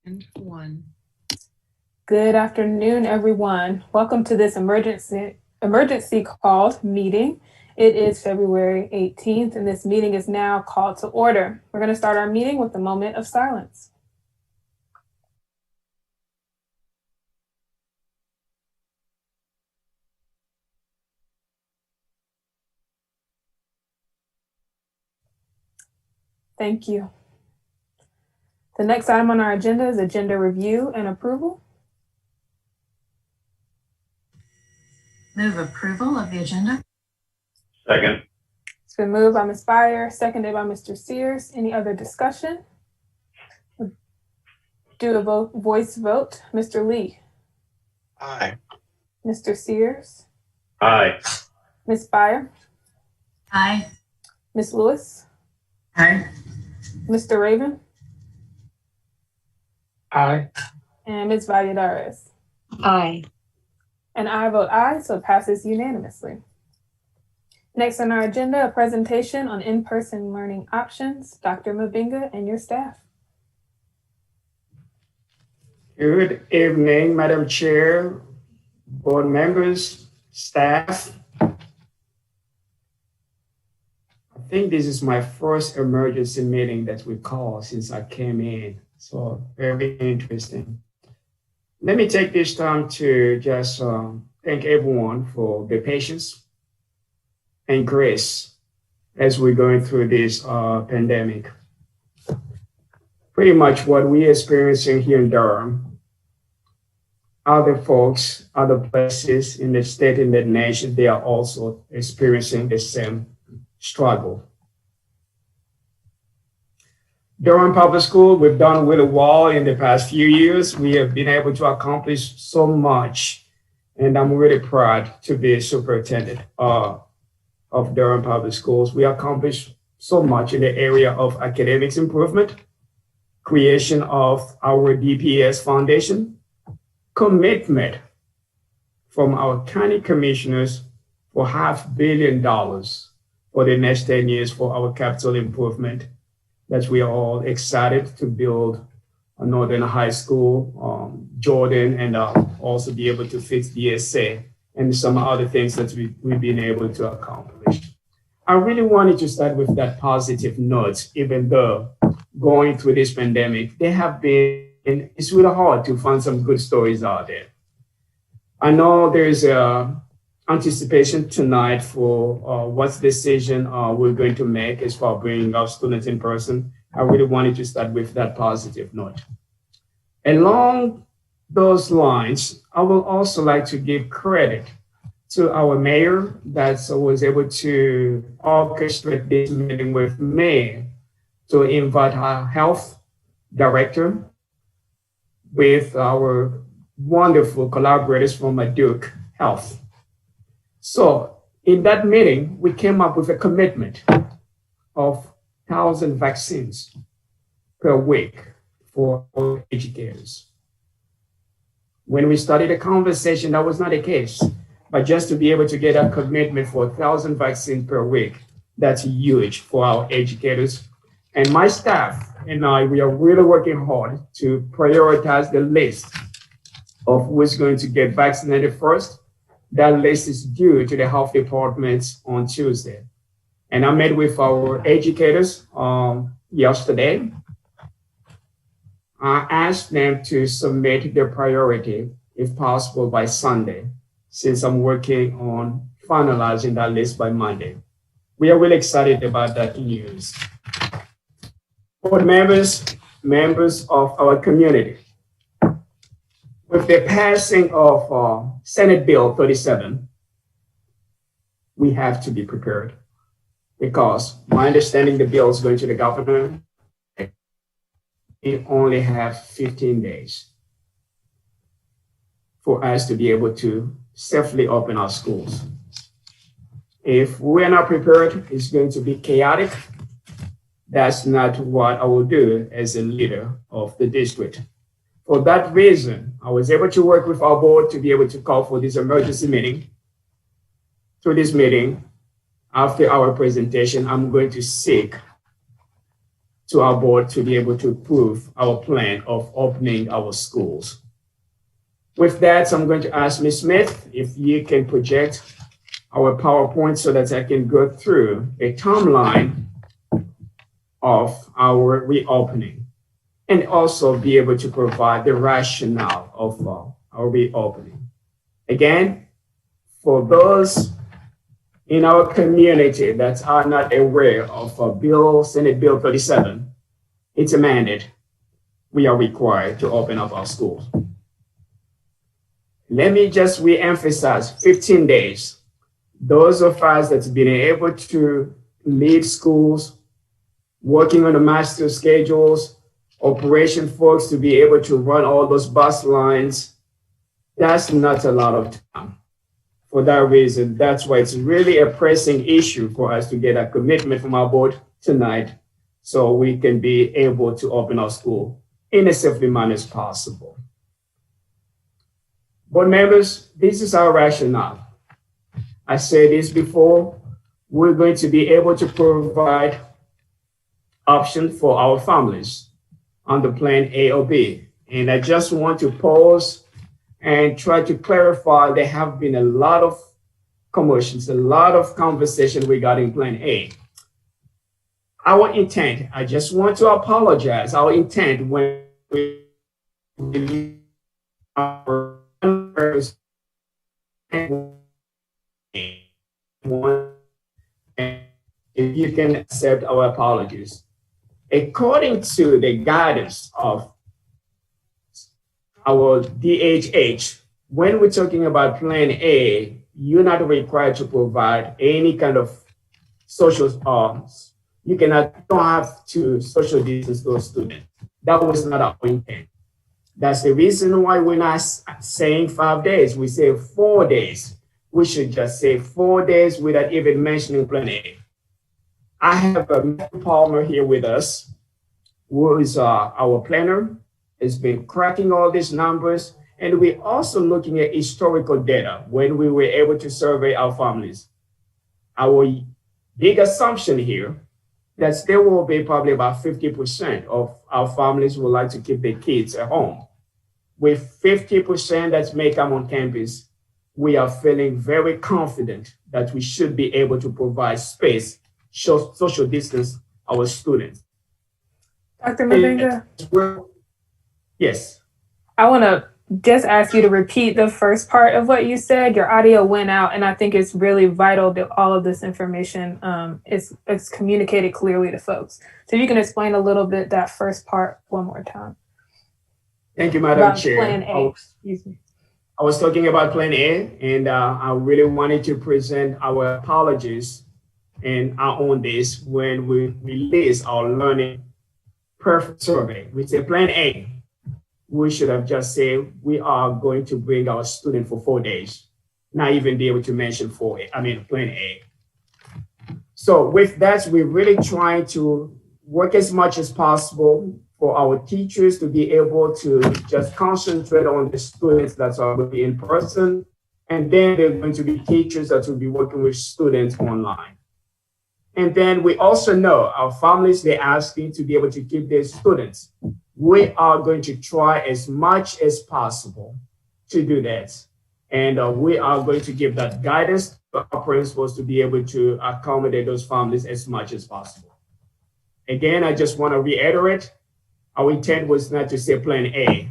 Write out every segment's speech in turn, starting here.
And one. Good afternoon, everyone. Welcome to this emergency called meeting. It is February 18th, and this meeting is now called to order. We're going to start our meeting with a moment of silence. Thank you. The next item on our agenda is agenda review and approval. Move approval of the agenda. Second. It's been moved by Ms. Beyer, seconded by Mr. Sears. Any other discussion? Do a voice vote. Mr. Lee. Aye. Mr. Sears. Aye. Ms. Beyer. Aye. Ms. Lewis. Aye. Mr. Raven. Aye. And Ms. Valladares. Aye. And I vote aye, so it passes unanimously. Next on our agenda, a presentation on in-person learning options. Dr. Mabinga and your staff. Good evening, Madam Chair, board members, staff. I think this is my first emergency meeting that we call since I came in, so very interesting. Let me take this time to just thank everyone for their patience and grace as we're going through this pandemic. Pretty much what we're experiencing here in Durham, other folks, other places in the state and the nation, they are also experiencing the same struggle. Durham Public School, we've done really well in the past few years. We have been able to accomplish so much, and I'm really proud to be a superintendent of Durham Public Schools. We accomplished so much in the area of academics improvement, creation of our DPS Foundation, commitment from our county commissioners for $500 million for the next 10 years for our capital improvement, that we are all excited to build a Northern High School, Jordan, and also be able to fix the SA and some other things that we've been able to accomplish. I really wanted to start with that positive note, even though going through this pandemic, it's really hard to find some good stories out there. I know there's anticipation tonight for what decision we're going to make as far as bringing our students in person. I really wanted to start with that positive note. Along those lines, I would also like to give credit to our mayor that was able to orchestrate this meeting with me to invite our health director with our wonderful collaborators from Duke Health. So in that meeting, we came up with a commitment of 1,000 vaccines per week for all educators. When we started the conversation, that was not the case. But just to be able to get a commitment for 1,000 vaccines per week, that's huge for our educators. And my staff and I, we are really working hard to prioritize the list of who's going to get vaccinated first. That list is due to the health departments on Tuesday. And I met with our educators yesterday. I asked them to submit their priority, if possible, by Sunday, since I'm working on finalizing that list by Monday. We are really excited about that news. Board members of our community, with the passing of Senate Bill 37, we have to be prepared, because my understanding the bill is going to the governor. We only have 15 days for us to be able to safely open our schools. If we're not prepared, it's going to be chaotic. That's not what I will do as a leader of the district. For that reason, I was able to work with our board to be able to call for this emergency meeting. Through this meeting, after our presentation, I'm going to seek to our board to be able to approve our plan of opening our schools. With that, I'm going to ask Ms. Smith if you can project our PowerPoint so that I can go through a timeline of our reopening and also be able to provide the rationale of our reopening. Again, for those in our community that are not aware of Senate Bill 37, it's a mandate. We are required to open up our schools. Let me just re-emphasize 15 days. Those of us that's been able to lead schools, working on the master schedules, operation folks to be able to run all those bus lines, that's not a lot of time. For that reason, that's why it's really a pressing issue for us to get a commitment from our board tonight so we can be able to open our school in a safely manner as possible. Board members, this is our rationale. I said this before, we're going to be able to provide options for our families under Plan A or B. And I just want to pause and try to clarify there have been a lot of commotions, a lot of conversation regarding Plan A. Our intent, I just want to apologize, our intent when we our if you can accept our apologies. According to the guidance of our DHH, when we're talking about Plan A, you're not required to provide any kind of social you don't have to social distance those students. That was not our intent. That's the reason why we're not saying 5 days. We say 4 days. We should just say 4 days without even mentioning Plan A. I have Matthew Palmer here with us, who is our planner, has been cracking all these numbers. And we're also looking at historical data when we were able to survey our families. Our big assumption here that there will be probably about 50% of our families would like to keep their kids at home. With 50% that's make them on campus, we are feeling very confident that we should be able to provide space, social distance our students. Dr. Mavinga? Yes. I want to just ask you to repeat the first part of what you said. Your audio went out, and I think it's really vital that all of this information is communicated clearly to folks. So if you can explain a little bit that first part one more time. Thank you, Madam Chair. Plan A. Excuse me. I was talking about Plan A, and I really wanted to present our apologies and our own days when we release our learning perfect survey. We say Plan A. We should have just said we are going to bring our student for 4 days, not even be able to mention Plan A. So with that, we're really trying to work as much as possible for our teachers to be able to just concentrate on the students that are going to be in person. And then there are going to be teachers that will be working with students online. And then we also know our families, they're asking to be able to keep their students. We are going to try as much as possible to do that. And we are going to give that guidance to our principals to be able to accommodate those families as much as possible. Again, I just want to reiterate, our intent was not to say Plan A.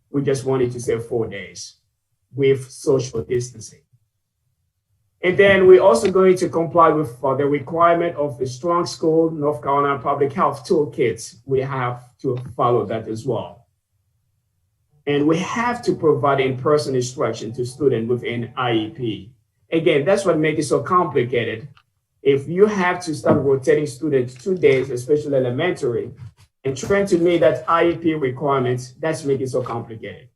We just wanted to say 4 days with social distancing. And then we're also going to comply with the requirement of the Strong School North Carolina Public Health Toolkits. We have to follow that as well. And we have to provide in-person instruction to students within IEP. Again, that's what makes it so complicated. If you have to start rotating students 2 days, especially elementary, and trying to meet that IEP requirements, that's making it so complicated.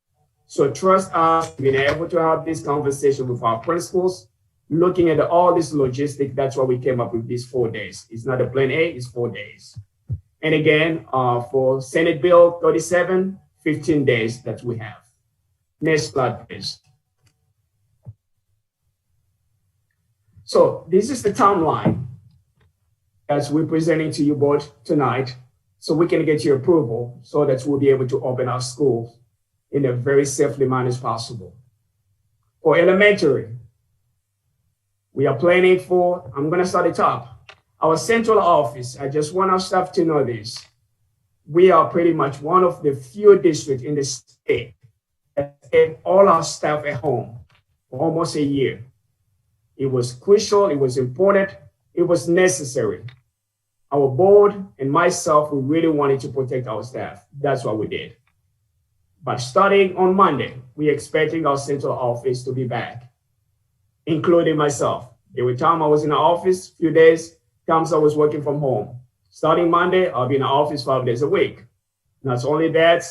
So trust us, being able to have this conversation with our principals, looking at all this logistics, that's why we came up with these 4 days. It's not a Plan A, it's 4 days. And again, for Senate Bill 37, 15 days that we have. Next slide, please. So this is the timeline that we're presenting to you board tonight. so we can get your approval so that we'll be able to open our schools in a very safely manner as possible. For elementary, we are planning for, I'm gonna start at the top, our central office. I just want our staff to know this. We are pretty much one of the few districts in the state that had all our staff at home for almost a year. It was crucial, it was important, it was necessary. Our board and myself, we really wanted to protect our staff. That's what we did. But starting on Monday, we're expecting our central office to be back, including myself. There were times I was in the office, few days, times I was working from home. Starting Monday, I'll be in the office 5 days a week. Not only that,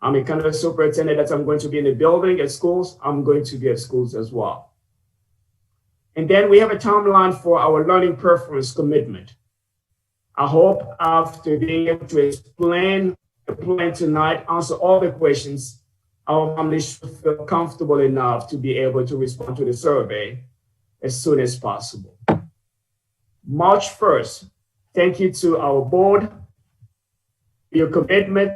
I'm a kind of superintendent that I'm going to be in the building at schools. I'm going to be at schools as well. And then we have a timeline for our learning preference commitment. I hope after being able to explain the plan tonight, answer all the questions, our families should feel comfortable enough to be able to respond to the survey as soon as possible. March 1st, thank you to our board, your commitment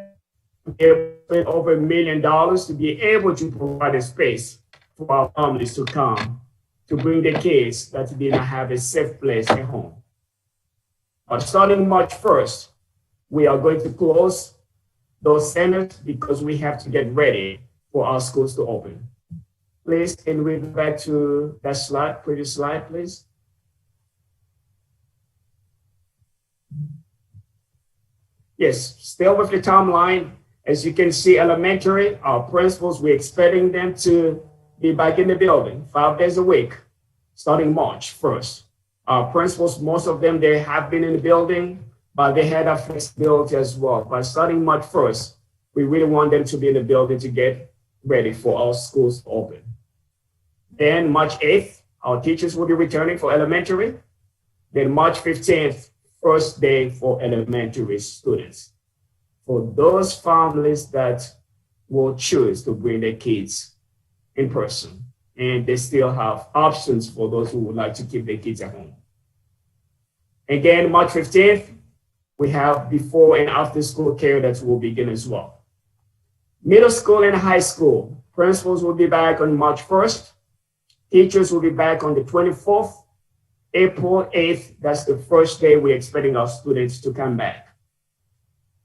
to spend over $1 million to be able to provide a space for our families to come to bring the kids that did not have a safe place at home. But starting March 1st, we are going to close those centers because we have to get ready for our schools to open. Please, can we go back to that slide, previous slide, please? Yes, still with the timeline. As you can see, elementary, our principals, we're expecting them to be back in the building 5 days a week, starting March 1st. Our principals, most of them, they have been in the building, but they had that flexibility as well. But starting March 1st, we really want them to be in the building to get ready for our schools to open. Then March 8th, our teachers will be returning for elementary. Then March 15th, first day for elementary students. For those families that will choose to bring their kids in person, and they still have options for those who would like to keep their kids at home. Again, March 15th, we have before and after school care that will begin as well. Middle school and high school, principals will be back on March 1st. Teachers will be back on the 24th. April 8th, that's the first day we're expecting our students to come back.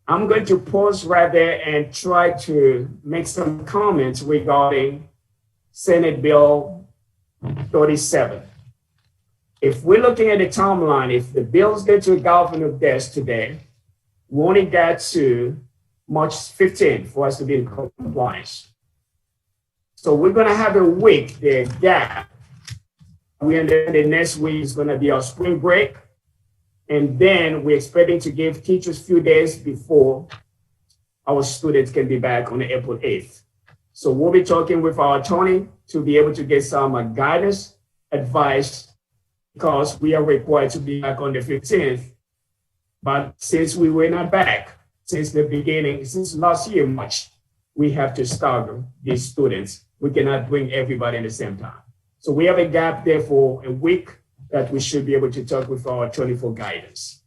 I'm going to pause right there and try to make some comments regarding Senate Bill 37. If we're looking at the timeline, if the bills get to the governor's desk today, we only got to March 15th for us to be in compliance. So we're going to have a week, the gap. We understand the next week is going to be our spring break. And then we're expecting to give teachers a few days before our students can be back on April 8th. So we'll be talking with our attorney to be able to get some guidance, advice, because we are required to be back on the 15th. But since we were not back since the beginning, since last year, March, we have to stagger these students. We cannot bring everybody at the same time. So we have a gap there for a week that we should be able to talk with our attorney for guidance.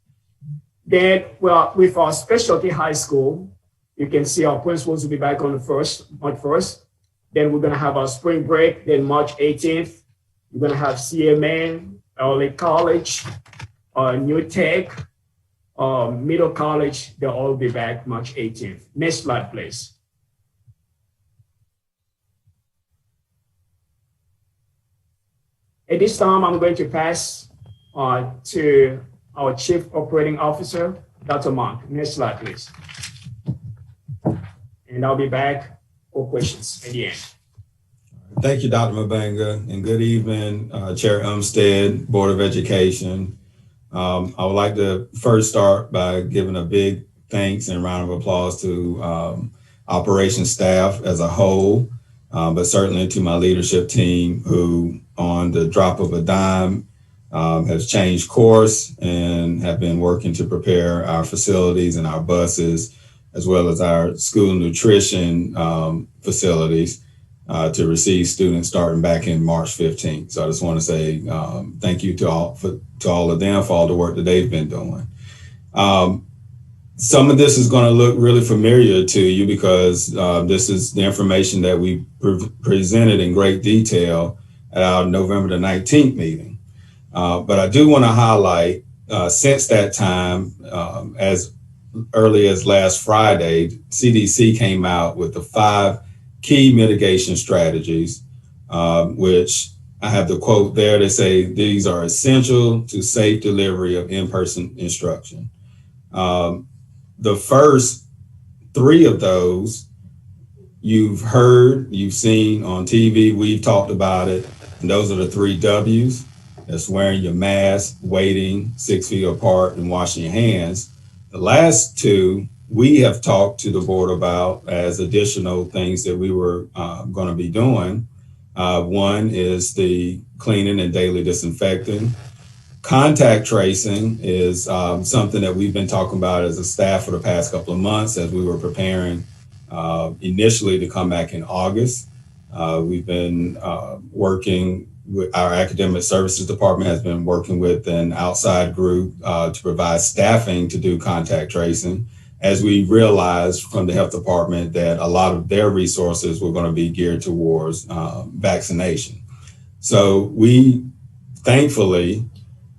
Then, well, with our specialty high school, you can see our principals will be back on the March 1st. Then we're gonna have our spring break, then March 18th. We're gonna have CMA, early college, new tech, middle college, they'll all be back March 18th. Next slide, please. At this time, I'm going to pass to our Chief Operating Officer, Dr. Monk. Next slide, please. And I'll be back for questions at the end. Thank you, Dr. Mabanga, and good evening, Chair Umstead, Board of Education. I would like to first start by giving a big thanks and round of applause to operations staff as a whole, but certainly to my leadership team who, on the drop of a dime, has changed course and have been working to prepare our facilities and our buses, as well as our school nutrition facilities to receive students starting back in March 15th. So I just want to say thank you to all of them for all the work that they've been doing. Some of this is going to look really familiar to you because this is the information that we presented in great detail at our November the 19th meeting. But I do want to highlight, since that time, as early as last Friday, CDC came out with the 5 key mitigation strategies, which I have the quote there. They say these are essential to safe delivery of in-person instruction. The first 3 of those you've heard, you've seen on TV, we've talked about it. And those are the 3 W's. That's wearing your mask, waiting 6 feet apart, and washing your hands. The last 2 we have talked to the board about as additional things that we were going to be doing. One is the cleaning and daily disinfecting. Contact tracing is something that we've been talking about as a staff for the past couple of months as we were preparing initially to come back in August. We've been working with our academic services department, has been working with an outside group to provide staffing to do contact tracing, as we realized from the health department that a lot of their resources were going to be geared towards vaccination. So we thankfully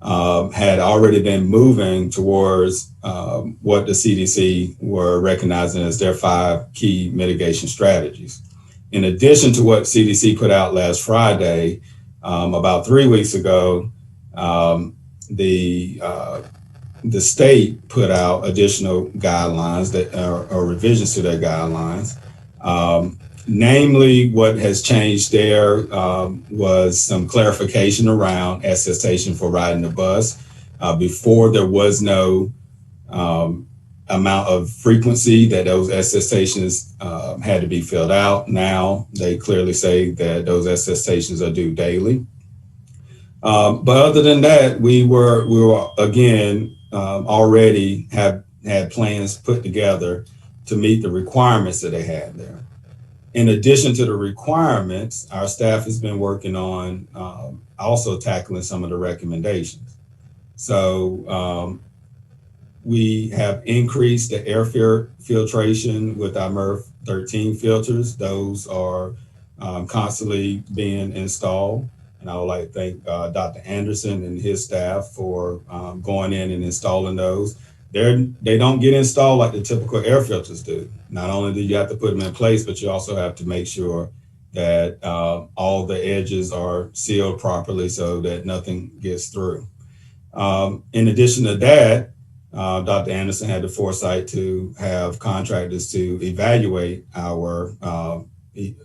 had already been moving towards what the CDC were recognizing as their 5 key mitigation strategies. In addition to what CDC put out last Friday, about 3 weeks ago, the state put out additional guidelines that are revisions to their guidelines. Namely, what has changed there was some clarification around attestation for riding the bus. Before, there was no amount of frequency that those attestations had to be filled out. Now they clearly say that those attestations are due daily. But other than that, we were again already had plans put together to meet the requirements that they had there. In addition to the requirements, our staff has been working on also tackling some of the recommendations. So we have increased the air filtration with our MERV 13 filters. Those are constantly being installed. And I would like to thank Dr. Anderson and his staff for going in and installing those. They don't get installed like the typical air filters do. Not only do you have to put them in place, but you also have to make sure that all the edges are sealed properly so that nothing gets through. In addition to that, Dr. Anderson had the foresight to have contractors to evaluate our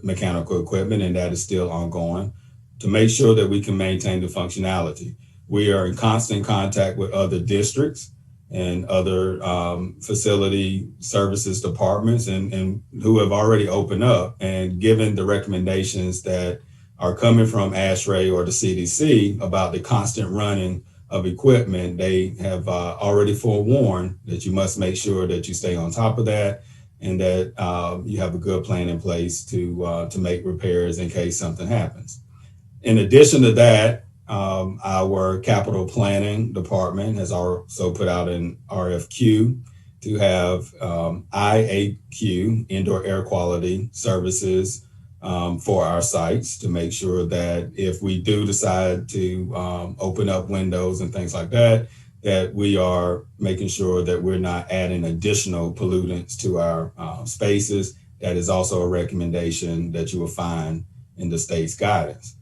mechanical equipment, and that is still ongoing, to make sure that we can maintain the functionality. We are in constant contact with other districts and other facility services departments and who have already opened up, and given the recommendations that are coming from ASHRAE or the CDC about the constant running of equipment, they have already forewarned that you must make sure that you stay on top of that and that you have a good plan in place to make repairs in case something happens. In addition to that, our capital planning department has also put out an RFQ to have IAQ, indoor air quality services, for our sites, to make sure that if we do decide to open up windows and things like that, that we are making sure that we're not adding additional pollutants to our spaces. That is also a recommendation that you will find in the state's guidance.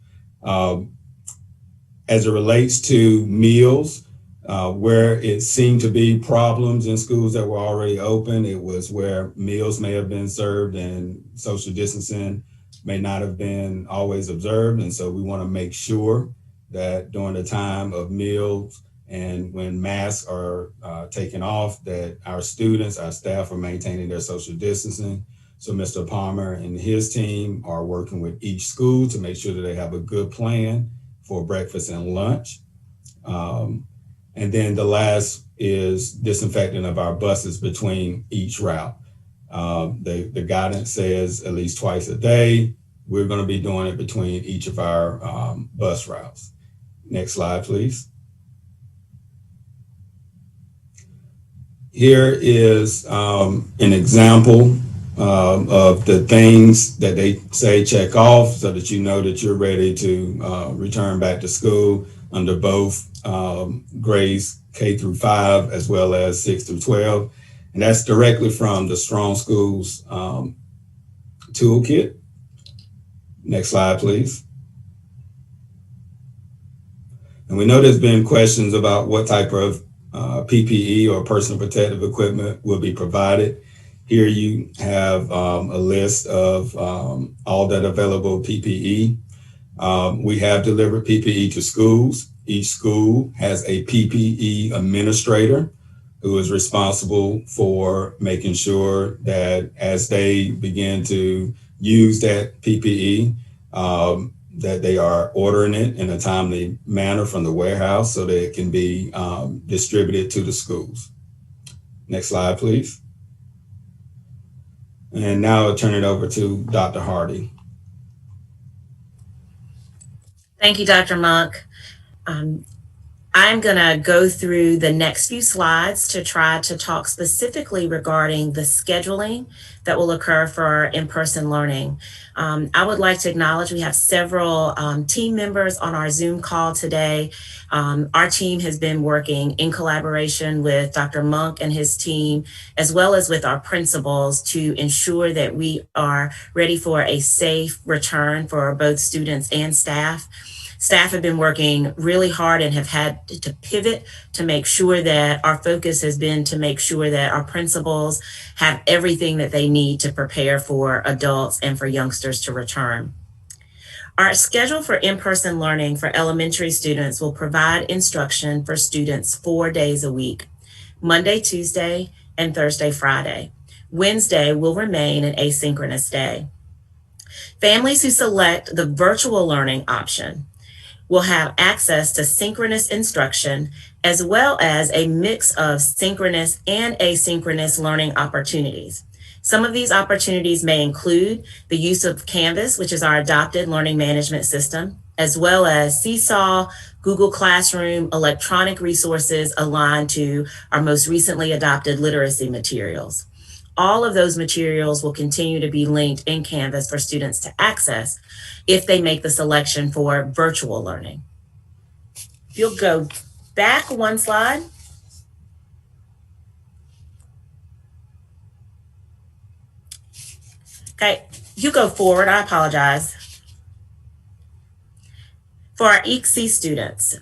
As it relates to meals, where it seemed to be problems in schools that were already open, it was where meals may have been served and social distancing may not have been always observed. And so we want to make sure that during the time of meals and when masks are taken off, that our students, our staff are maintaining their social distancing. So Mr. Palmer and his team are working with each school to make sure that they have a good plan for breakfast and lunch. And then the last is disinfecting of our buses between each route. The guidance says at least twice a day. We're going to be doing it between each of our bus routes. Next slide, please. Here is an example of the things that they say check off so that you know that you're ready to return back to school under both grades K through 5 as well as 6 through 12. And that's directly from the Strong Schools toolkit. Next slide, please. And we know there's been questions about what type of PPE or personal protective equipment will be provided. Here you have a list of all that available PPE. We have delivered PPE to schools. Each school has a PPE administrator who is responsible for making sure that as they begin to use that PPE, that they are ordering it in a timely manner from the warehouse so that it can be distributed to the schools. Next slide, please. And now I'll turn it over to Dr. Hardy. Thank you, Dr. Monk. I'm going to go through the next few slides to try to talk specifically regarding the scheduling that will occur for in-person learning. I would like to acknowledge we have several team members on our Zoom call today. Our team has been working in collaboration with Dr. Monk and his team, as well as with our principals, to ensure that we are ready for a safe return for both students and staff. Staff have been working really hard and have had to pivot to make sure that our focus has been to make sure that our principals have everything that they need to prepare for adults and for youngsters to return. Our schedule for in-person learning for elementary students will provide instruction for students 4 days a week, Monday, Tuesday, and Thursday, Friday. Wednesday will remain an asynchronous day. Families who select the virtual learning option will have access to synchronous instruction as well as a mix of synchronous and asynchronous learning opportunities. Some of these opportunities may include the use of Canvas, which is our adopted learning management system, as well as Seesaw, Google Classroom, electronic resources aligned to our most recently adopted literacy materials. All of those materials will continue to be linked in Canvas for students to access if they make the selection for virtual learning. If you'll go back one slide. Okay, you go forward, I apologize. For our EC students,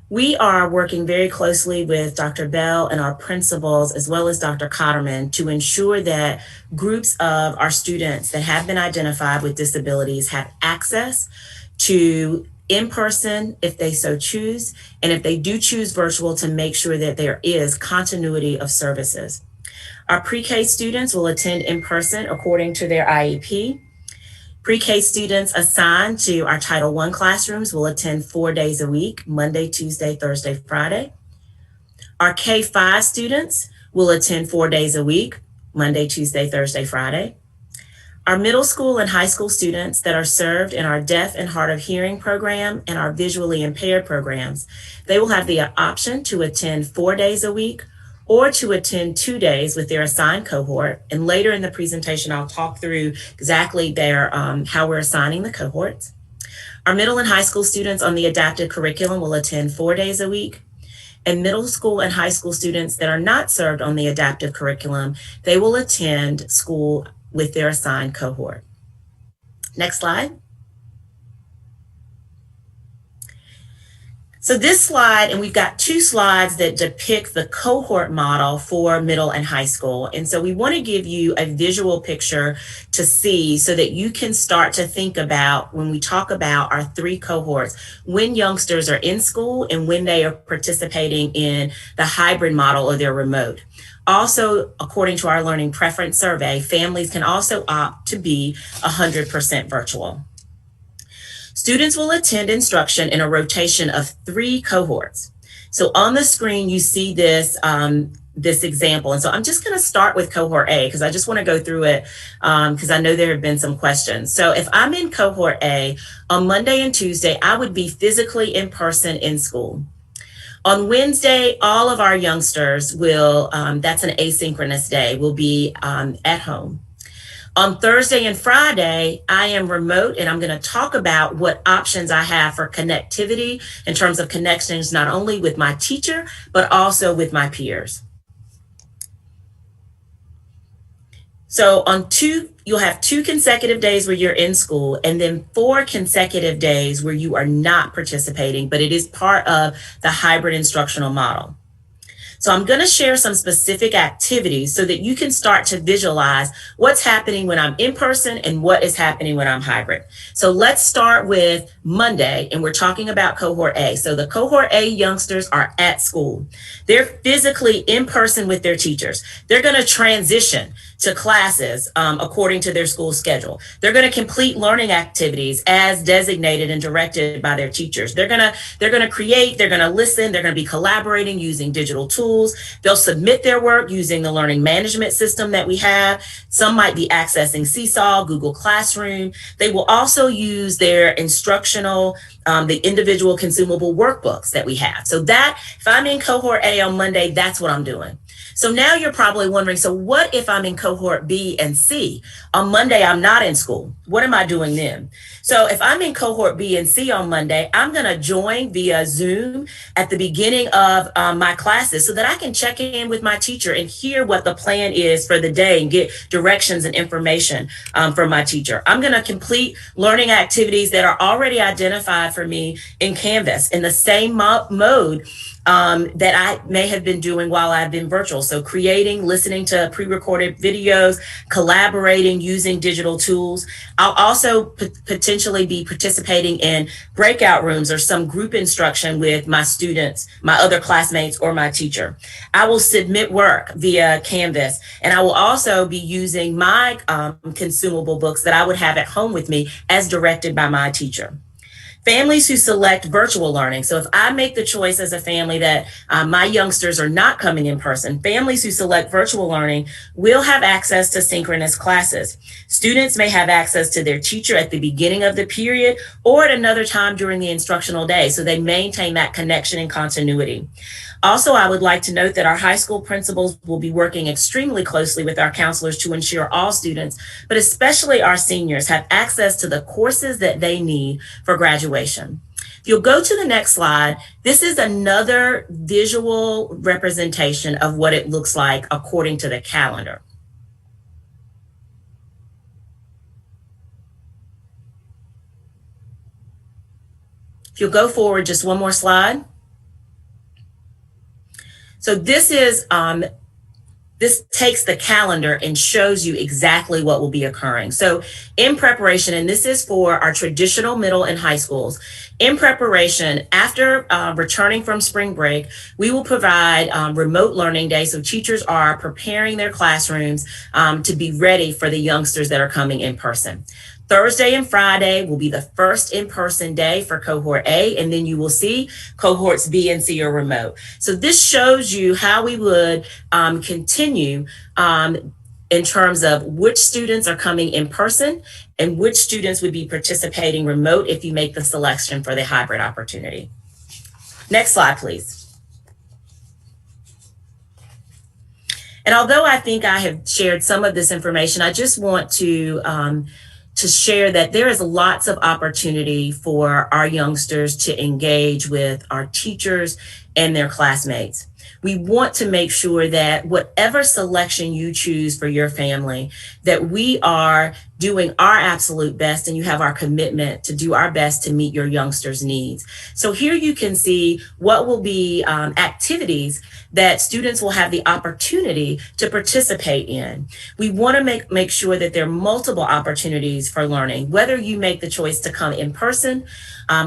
we are working very closely with Dr. Bell and our principals, as well as Dr. Cotterman, to ensure that groups of our students that have been identified with disabilities have access to in-person if they so choose, and if they do choose virtual, to make sure that there is continuity of services. Our pre-K students will attend in person according to their IEP. Pre-K students assigned to our Title I classrooms will attend 4 days a week, Monday, Tuesday, Thursday, Friday. Our K-5 students will attend 4 days a week, Monday, Tuesday, Thursday, Friday. Our middle school and high school students that are served in our deaf and hard of hearing program and our visually impaired programs, they will have the option to attend 4 days a week or to attend 2 days with their assigned cohort. And later in the presentation, I'll talk through exactly how we're assigning the cohorts. Our middle and high school students on the adapted curriculum will attend 4 days a week. And middle school and high school students that are not served on the adaptive curriculum, they will attend school with their assigned cohort. Next slide. So this slide, and we've got 2 slides that depict the cohort model for middle and high school. And so we want to give you a visual picture to see so that you can start to think about, when we talk about our 3 cohorts, when youngsters are in school and when they are participating in the hybrid model or their remote. Also, according to our learning preference survey, families can also opt to be 100% virtual. Students will attend instruction in a rotation of 3 cohorts. So on the screen, you see this, this example. And so I'm just gonna start with cohort A because I just wanna go through it because I know there have been some questions. So if I'm in cohort A, on Monday and Tuesday, I would be physically in person in school. On Wednesday, all of our youngsters will, that's an asynchronous day, will be at home. On Thursday and Friday, I am remote, and I'm going to talk about what options I have for connectivity in terms of connections, not only with my teacher, but also with my peers. So you'll have 2 consecutive days where you're in school, and then 4 consecutive days where you are not participating, but it is part of the hybrid instructional model. So I'm going to share some specific activities so that you can start to visualize what's happening when I'm in person and what is happening when I'm hybrid. So let's start with Monday, and we're talking about Cohort A. So the Cohort A youngsters are at school. They're physically in person with their teachers. They're going to transition to classes according to their school schedule. They're going to complete learning activities as designated and directed by their teachers. They're going to create, they're going to listen, they're going to be collaborating using digital tools. They'll submit their work using the learning management system that we have. Some might be accessing Seesaw, Google Classroom. They will also use their instructional, the individual consumable workbooks that we have. So that, if I'm in Cohort A on Monday, that's what I'm doing. So now you're probably wondering, so what if I'm in Cohort B and C? On Monday, I'm not in school. What am I doing then? So if I'm in Cohort B and C on Monday, I'm going to join via Zoom at the beginning of my classes so that I can check in with my teacher and hear what the plan is for the day and get directions and information from my teacher. I'm going to complete learning activities that are already identified for me in Canvas in the same mode that I may have been doing while I've been virtual. So creating, listening to pre-recorded videos, collaborating, using digital tools. I'll also potentially be participating in breakout rooms or some group instruction with my students, my other classmates, or my teacher. I will submit work via Canvas, and I will also be using my consumable books that I would have at home with me as directed by my teacher. Families who select virtual learning. So if I make the choice as a family that my youngsters are not coming in person, families who select virtual learning will have access to synchronous classes. Students may have access to their teacher at the beginning of the period or at another time during the instructional day, so they maintain that connection and continuity. Also, I would like to note that our high school principals will be working extremely closely with our counselors to ensure all students, but especially our seniors, have access to the courses that they need for graduation. If you'll go to the next slide, this is another visual representation of what it looks like according to the calendar. If you'll go forward just one more slide. So this takes the calendar and shows you exactly what will be occurring. So in preparation, and this is for our traditional middle and high schools, in preparation, after returning from spring break, we will provide remote learning days. So teachers are preparing their classrooms to be ready for the youngsters that are coming in person. Thursday and Friday will be the first in-person day for Cohort A, and then you will see Cohorts B and C are remote. So this shows you how we would continue in terms of which students are coming in person and which students would be participating remote if you make the selection for the hybrid opportunity. Next slide, please. And although I think I have shared some of this information, I just want to share that there is lots of opportunity for our youngsters to engage with our teachers and their classmates. We want to make sure that whatever selection you choose for your family, that we are doing our absolute best, and you have our commitment to do our best to meet your youngsters' needs. So here you can see what will be activities that students will have the opportunity to participate in. We want to make sure that there are multiple opportunities for learning, whether you make the choice to come in person,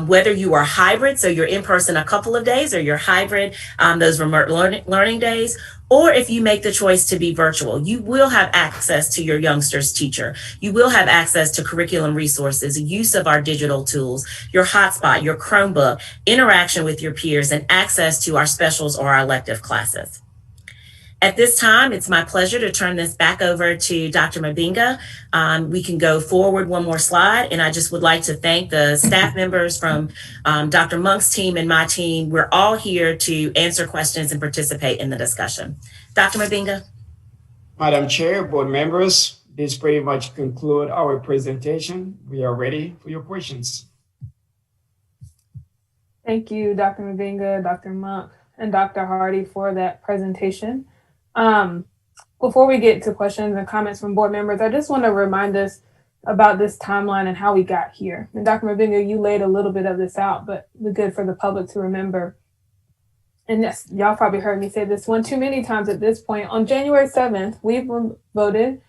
whether you are hybrid, so you're in person a couple of days, or you're hybrid those remote learning days, or if you make the choice to be virtual, you will have access to your youngster's teacher. You will have access to curriculum resources, use of our digital tools, your hotspot, your Chromebook, interaction with your peers, and access to our specials or our elective classes. At this time, it's my pleasure to turn this back over to Dr. Mabinga. We can go forward one more slide, and I just would like to thank the staff members from Dr. Monk's team and my team. We're all here to answer questions and participate in the discussion. Dr. Mabinga. Madam Chair, board members, this pretty much concludes our presentation. We are ready for your questions. Thank you, Dr. Mabinga, Dr. Monk, and Dr. Hardy for that presentation. Before we get to questions and comments from board members, I just want to remind us about this timeline and how we got here. And Dr. Mabinga, you laid a little bit of this out, but it's good for the public to remember. And yes, y'all probably heard me say this one too many times at this point. On January 7th, we voted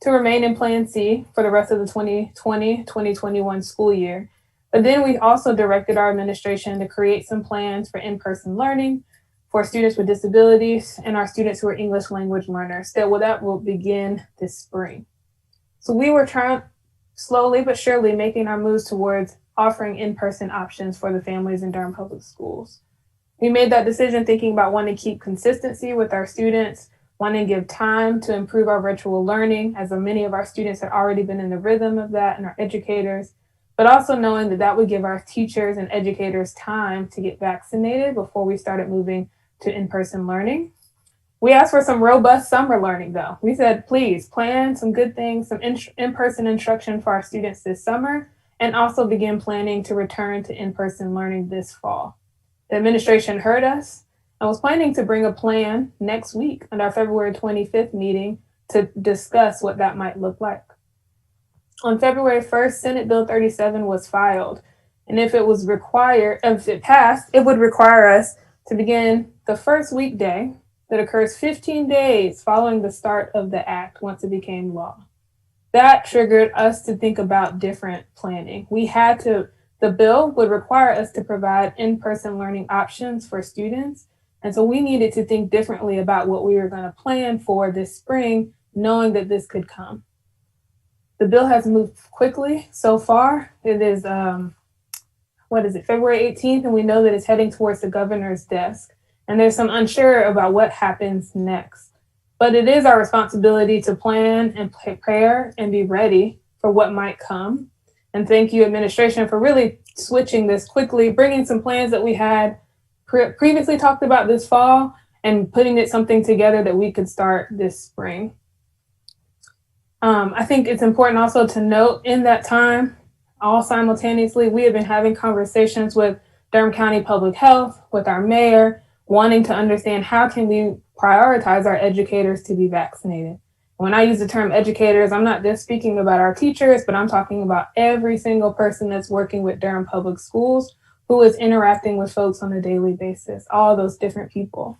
to remain in Plan C for the rest of the 2020-2021 school year. But then we also directed our administration to create some plans for in-person learning for students with disabilities and our students who are English language learners. That will begin this spring. So we were trying slowly but surely making our moves towards offering in-person options for the families in Durham Public Schools. We made that decision thinking about wanting to keep consistency with our students, wanting to give time to improve our virtual learning, as many of our students had already been in the rhythm of that, and our educators, but also knowing that that would give our teachers and educators time to get vaccinated before we started moving to in-person learning. We asked for some robust summer learning though. We said, please plan some good things, some in-person instruction for our students this summer, and also begin planning to return to in-person learning this fall. The administration heard us and was planning to bring a plan next week at our February 25th meeting to discuss what that might look like. On February 1st, Senate Bill 37 was filed. And if it passed, it would require us to begin the first weekday that occurs 15 days following the start of the act once it became law. That triggered us to think about different planning. The bill would require us to provide in-person learning options for students. And so we needed to think differently about what we were going to plan for this spring, knowing that this could come. The bill has moved quickly so far. It is, February 18th, and we know that it's heading towards the governor's desk. And there's some unsure about what happens next. But it is our responsibility to plan and prepare and be ready for what might come. And thank you, administration, for really switching this quickly, bringing some plans that we had previously talked about this fall and putting something together that we could start this spring. I think it's important also to note in that time, all simultaneously, we have been having conversations with Durham County Public Health, with our mayor, wanting to understand how can we prioritize our educators to be vaccinated. When I use the term educators, I'm not just speaking about our teachers, but I'm talking about every single person that's working with Durham Public Schools who is interacting with folks on a daily basis, all those different people.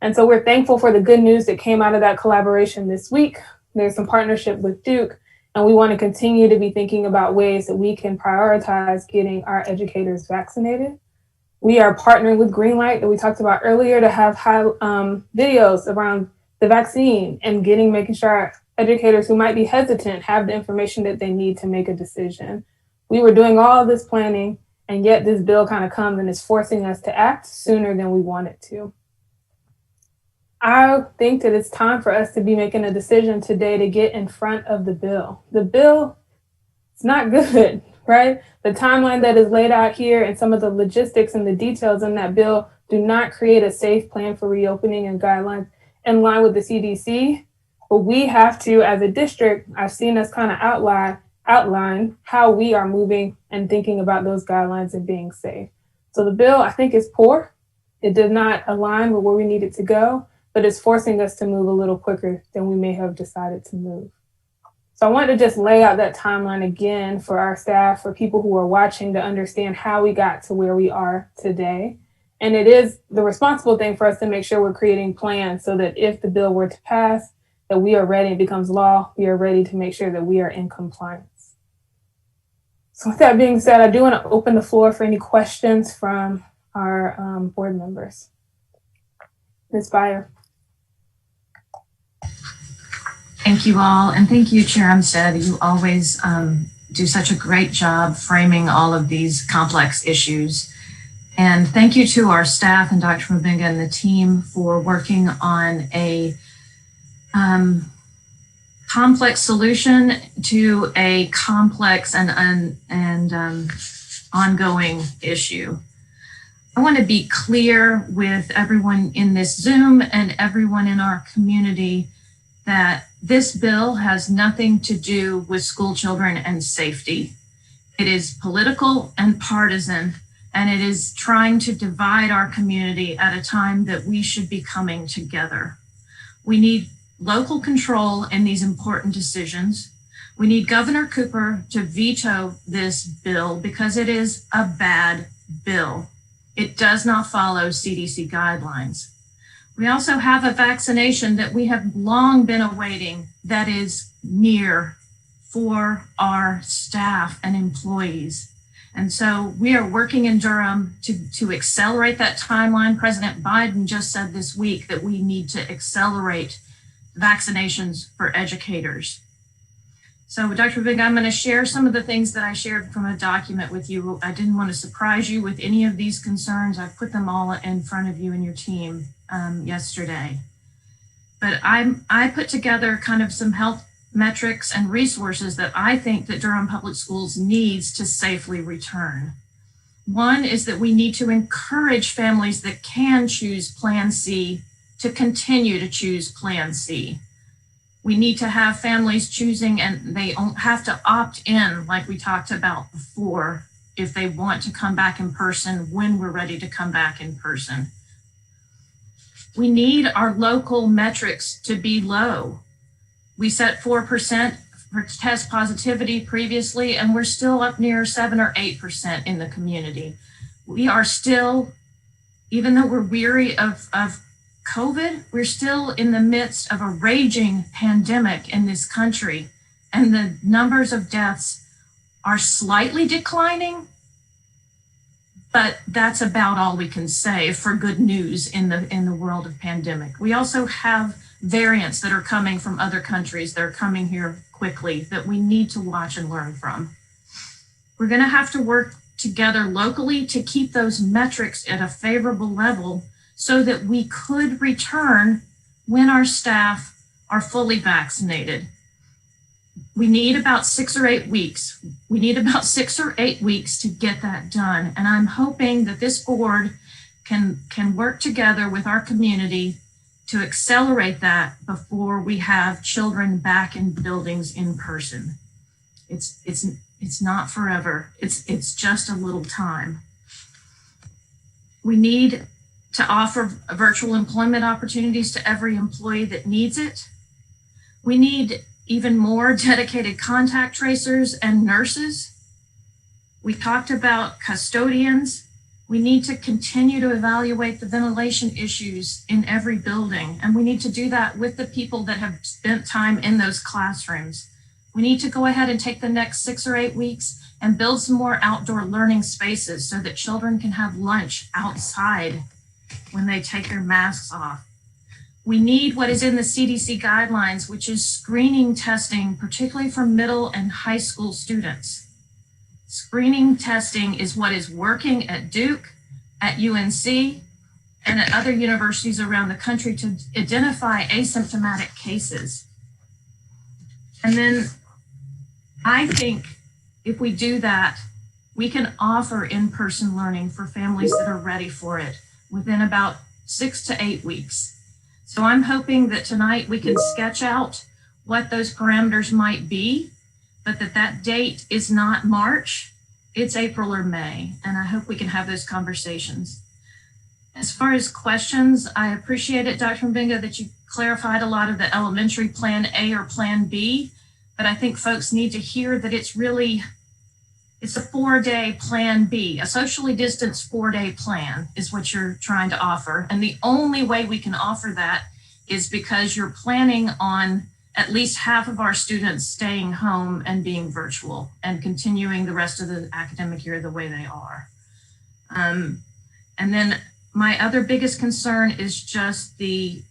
And so we're thankful for the good news that came out of that collaboration this week. There's some partnership with Duke, and we want to continue to be thinking about ways that we can prioritize getting our educators vaccinated. We are partnering with Greenlight that we talked about earlier to have videos around the vaccine and making sure our educators who might be hesitant have the information that they need to make a decision. We were doing all of this planning, and yet this bill kind of comes and is forcing us to act sooner than we wanted to. I think that it's time for us to be making a decision today to get in front of the bill. The bill, it's not good, right? The timeline that is laid out here and some of the logistics and the details in that bill do not create a safe plan for reopening and guidelines in line with the CDC. But we have to, as a district, I've seen us kind of outline how we are moving and thinking about those guidelines and being safe. So the bill, I think, is poor. It does not align with where we need it to go, but it's forcing us to move a little quicker than we may have decided to move. So I want to just lay out that timeline again for our staff, for people who are watching, to understand how we got to where we are today. And it is the responsible thing for us to make sure we're creating plans so that if the bill were to pass, that we are ready, it becomes law, we are ready to make sure that we are in compliance. So with that being said, I do want to open the floor for any questions from our board members. Ms. Beyer. Thank you all, and thank you, Chair Umstead. You always do such a great job framing all of these complex issues. And thank you to our staff and Dr. Mabinga and the team for working on a complex solution to a complex and ongoing issue. I want to be clear with everyone in this Zoom and everyone in our community that this bill has nothing to do with school children and safety. It is political and partisan, and it is trying to divide our community at a time that we should be coming together. We need local control in these important decisions. We need Governor Cooper to veto this bill because it is a bad bill. It does not follow CDC guidelines. We also have a vaccination that we have long been awaiting that is near for our staff and employees. And so we are working in Durham to accelerate that timeline. President Biden just said this week that we need to accelerate vaccinations for educators. So Dr. Big, I'm going to share some of the things that I shared from a document with you. I didn't want to surprise you with any of these concerns. I put them all in front of you and your team yesterday. But I put together kind of some health metrics and resources that I think that Durham Public Schools needs to safely return. One is that we need to encourage families that can choose Plan C to continue to choose Plan C. We need to have families choosing, and they have to opt in, like we talked about before, if they want to come back in person when we're ready to come back in person. We need our local metrics to be low. We set 4% for test positivity previously, and we're still up near 7 or 8% in the community. We are still, even though we're weary of COVID, we're still in the midst of a raging pandemic in this country, and the numbers of deaths are slightly declining, but that's about all we can say for good news in the world of pandemic. We also have variants that are coming from other countries that are coming here quickly that we need to watch and learn from. We're going to have to work together locally to keep those metrics at a favorable level so that we could return when our staff are fully vaccinated. We need about 6 or 8 weeks. We need about 6 or 8 weeks to get that done. And I'm hoping that this board can work together with our community to accelerate that before we have children back in buildings in person. It's not forever. It's just a little time. We need to offer virtual employment opportunities to every employee that needs it. We need even more dedicated contact tracers and nurses. We talked about custodians. We need to continue to evaluate the ventilation issues in every building, and we need to do that with the people that have spent time in those classrooms. We need to go ahead and take the next 6 or 8 weeks and build some more outdoor learning spaces so that children can have lunch outside when they take their masks off. We need what is in the CDC guidelines, which is screening testing, particularly for middle and high school students. Screening testing is what is working at Duke, at UNC, and at other universities around the country to identify asymptomatic cases. And then I think if we do that, we can offer in-person learning for families that are ready for it within about 6 to 8 weeks. So I'm hoping that tonight we can sketch out what those parameters might be, but that date is not March, it's April or May, and I hope we can have those conversations. As far as questions, I appreciate it, Dr. Mbinga, that you clarified a lot of the elementary Plan A or Plan B, but I think folks need to hear that it's a 4-day Plan B. A socially distanced 4-day plan is what you're trying to offer. And the only way we can offer that is because you're planning on at least half of our students staying home and being virtual and continuing the rest of the academic year the way they are. And then my other biggest concern is just the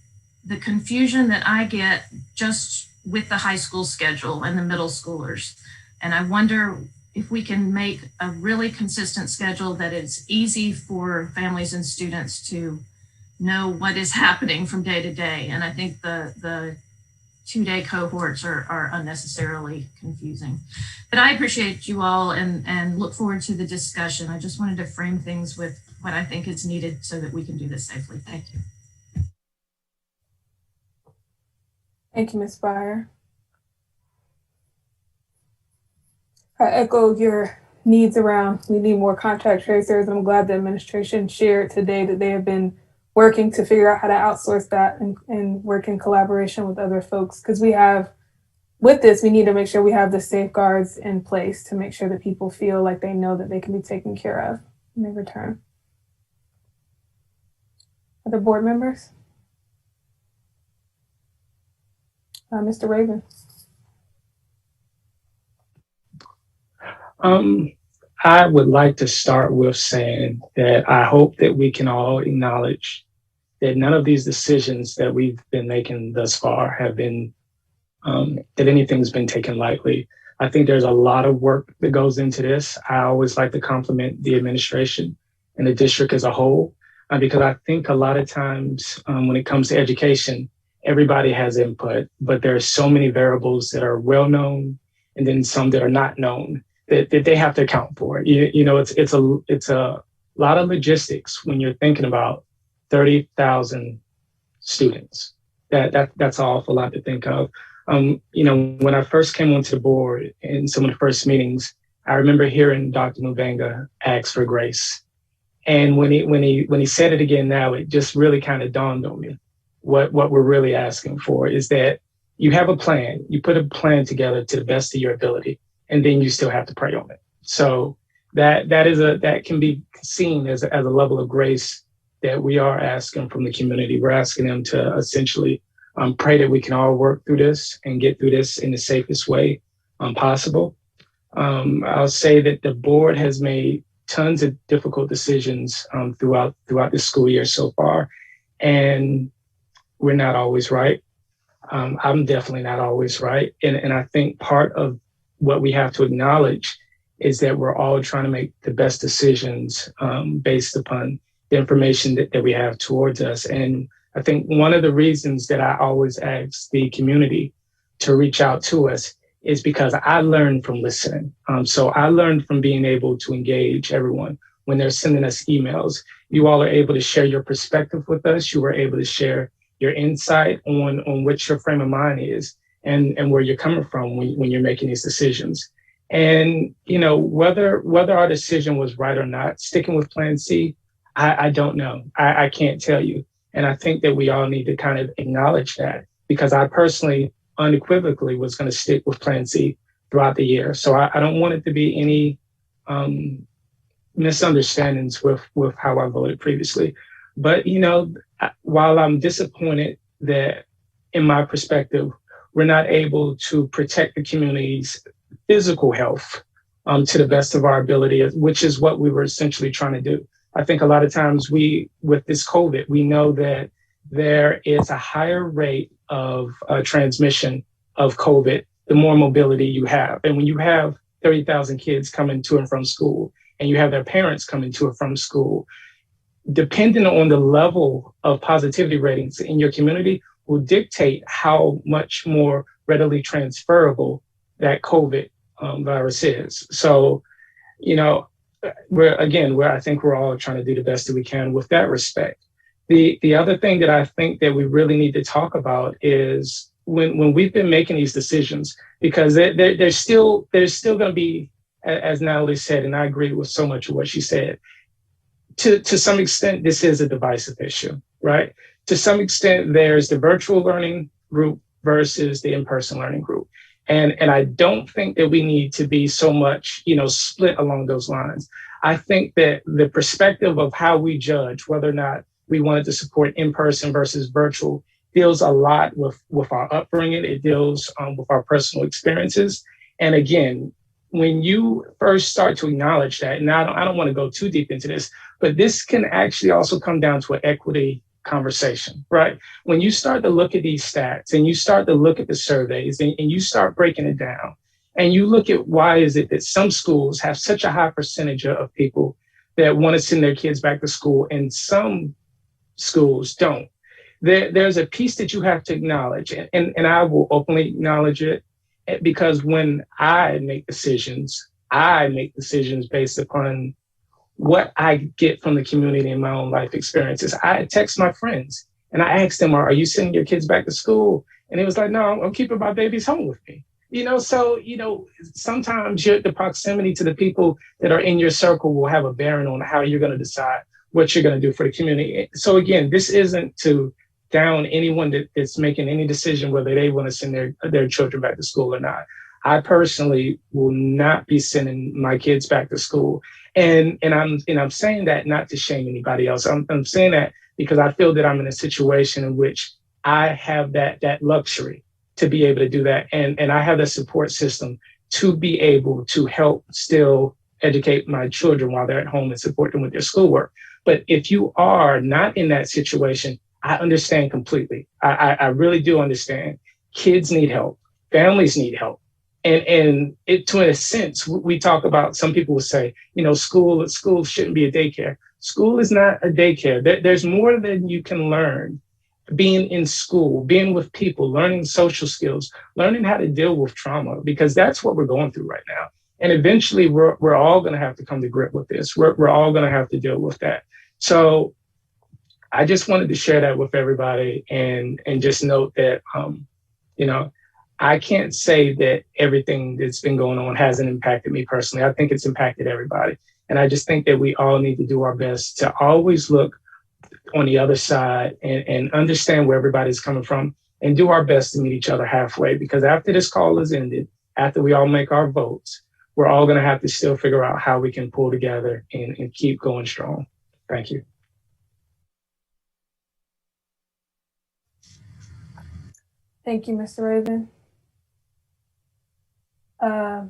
confusion that I get just with the high school schedule and the middle schoolers. And I wonder if we can make a really consistent schedule that is easy for families and students to know what is happening from day to day. And I think the 2-day cohorts are unnecessarily confusing. But I appreciate you all and look forward to the discussion. I just wanted to frame things with what I think is needed so that we can do this safely. Thank you. Thank you, Ms. Byer. I echo your needs around, we need more contact tracers. I'm glad the administration shared today that they have been working to figure out how to outsource that and work in collaboration with other folks. Because with this, we need to make sure we have the safeguards in place to make sure that people feel like they know that they can be taken care of when they return. Other board members? Mr. Raven. I would like to start with saying that I hope that we can all acknowledge that none of these decisions that we've been making thus far have been, that anything's been taken lightly. I think there's a lot of work that goes into this. I always like to compliment the administration and the district as a whole, because I think a lot of times when it comes to education, everybody has input, but there are so many variables that are well known and then some that are not known that they have to account for. It's a lot of logistics when you're thinking about 30,000 students. That's an awful lot to think of. When I first came onto the board in some of the first meetings, I remember hearing Dr. Mubanga ask for grace. And when he said it again now, it just really kind of dawned on me. What we're really asking for is that you have a plan, you put a plan together to the best of your ability, and then you still have to pray on it. So that can be seen as a level of grace that we are asking from the community. We're asking them to essentially pray that we can all work through this and get through this in the safest way possible. I'll say that the board has made tons of difficult decisions throughout this school year so far, and we're not always right. I'm definitely not always right. And I think part of what we have to acknowledge is that we're all trying to make the best decisions based upon the information that we have towards us. And I think one of the reasons that I always ask the community to reach out to us is because I learned from listening. So I learned from being able to engage everyone when they're sending us emails. You all are able to share your perspective with us. You were able to share your insight on what your frame of mind is and where you're coming from when you're making these decisions. And, whether our decision was right or not, sticking with Plan C, I don't know. I can't tell you. And I think that we all need to kind of acknowledge that, because I personally unequivocally was going to stick with Plan C throughout the year. So I don't want it to be any misunderstandings with how I voted previously. But, while I'm disappointed that, in my perspective, we're not able to protect the community's physical health to the best of our ability, which is what we were essentially trying to do. I think a lot of times with this COVID, we know that there is a higher rate of transmission of COVID, the more mobility you have. And when you have 30,000 kids coming to and from school, and you have their parents coming to and from school, depending on the level of positivity ratings in your community will dictate how much more readily transferable that COVID virus is. So, I think we're all trying to do the best that we can with that respect. The other thing that I think that we really need to talk about is when we've been making these decisions, because there's still going to be, as Natalie said, and I agree with so much of what she said, to some extent, this is a divisive issue, right? To some extent, there's the virtual learning group versus the in-person learning group. And I don't think that we need to be so much, split along those lines. I think that the perspective of how we judge whether or not we wanted to support in-person versus virtual deals a lot with our upbringing. It deals with our personal experiences. And again, when you first start to acknowledge that, and I don't want to go too deep into this, but this can actually also come down to an equity conversation, right? When you start to look at these stats and you start to look at the surveys and you start breaking it down and you look at why is it that some schools have such a high percentage of people that want to send their kids back to school and some schools don't, there's a piece that you have to acknowledge, and I will openly acknowledge it, because when I make decisions based upon what I get from the community and my own life experiences. I text my friends and I asked them, are you sending your kids back to school? And it was like, no, I'm keeping my babies home with me. So, sometimes the proximity to the people that are in your circle will have a bearing on how you're going to decide what you're going to do for the community. So again, this isn't to down anyone that's making any decision whether they want to send their children back to school or not. I personally will not be sending my kids back to school. And I'm saying that not to shame anybody else. I'm saying that because I feel that I'm in a situation in which I have that luxury to be able to do that. And I have the support system to be able to help still educate my children while they're at home and support them with their schoolwork. But if you are not in that situation, I understand completely. I really do understand. Kids need help. Families need help. And it, to a sense, we talk about, some people will say, school shouldn't be a daycare. School is not a daycare. There's more than you can learn being in school, being with people, learning social skills, learning how to deal with trauma, because that's what we're going through right now. And eventually we're all going to have to come to grip with this. We're all going to have to deal with that. So I just wanted to share that with everybody and just note that, I can't say that everything that's been going on hasn't impacted me personally. I think it's impacted everybody. And I just think that we all need to do our best to always look on the other side and understand where everybody's coming from and do our best to meet each other halfway. Because after this call is ended, after we all make our votes, we're all going to have to still figure out how we can pull together and keep going strong. Thank you. Thank you, Mr. Raven.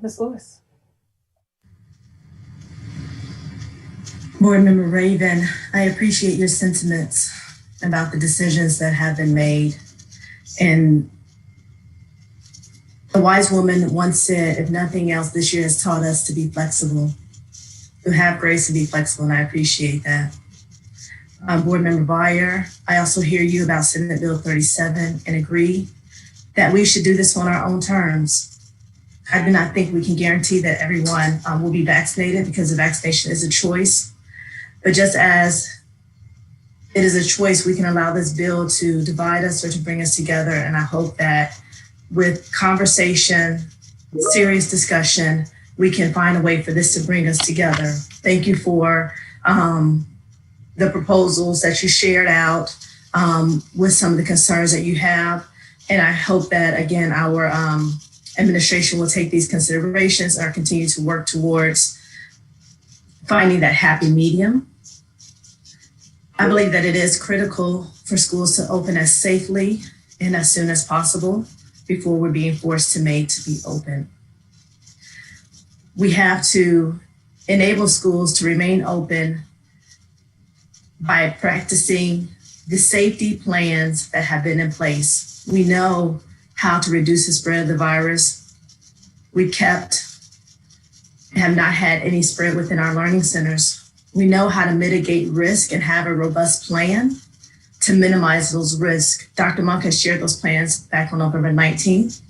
Ms. Lewis. Board Member Raven, I appreciate your sentiments about the decisions that have been made. And a wise woman once said, if nothing else, this year has taught us to be flexible, to have grace to be flexible, and I appreciate that. Board Member Byer, I also hear you about Senate Bill 37 and agree that we should do this on our own terms. I do not think we can guarantee that everyone will be vaccinated, because the vaccination is a choice. But just as it is a choice, we can allow this bill to divide us or to bring us together. And I hope that with conversation, serious discussion, we can find a way for this to bring us together. Thank you for the proposals that you shared out with some of the concerns that you have. And I hope that, again, our administration will take these considerations and continue to work towards finding that happy medium. I believe that it is critical for schools to open as safely and as soon as possible before we're being forced to be open. We have to enable schools to remain open by practicing the safety plans that have been in place. We know how to reduce the spread of the virus. We have not had any spread within our learning centers. We know how to mitigate risk and have a robust plan to minimize those risks. Dr. Monk has shared those plans back on November 19th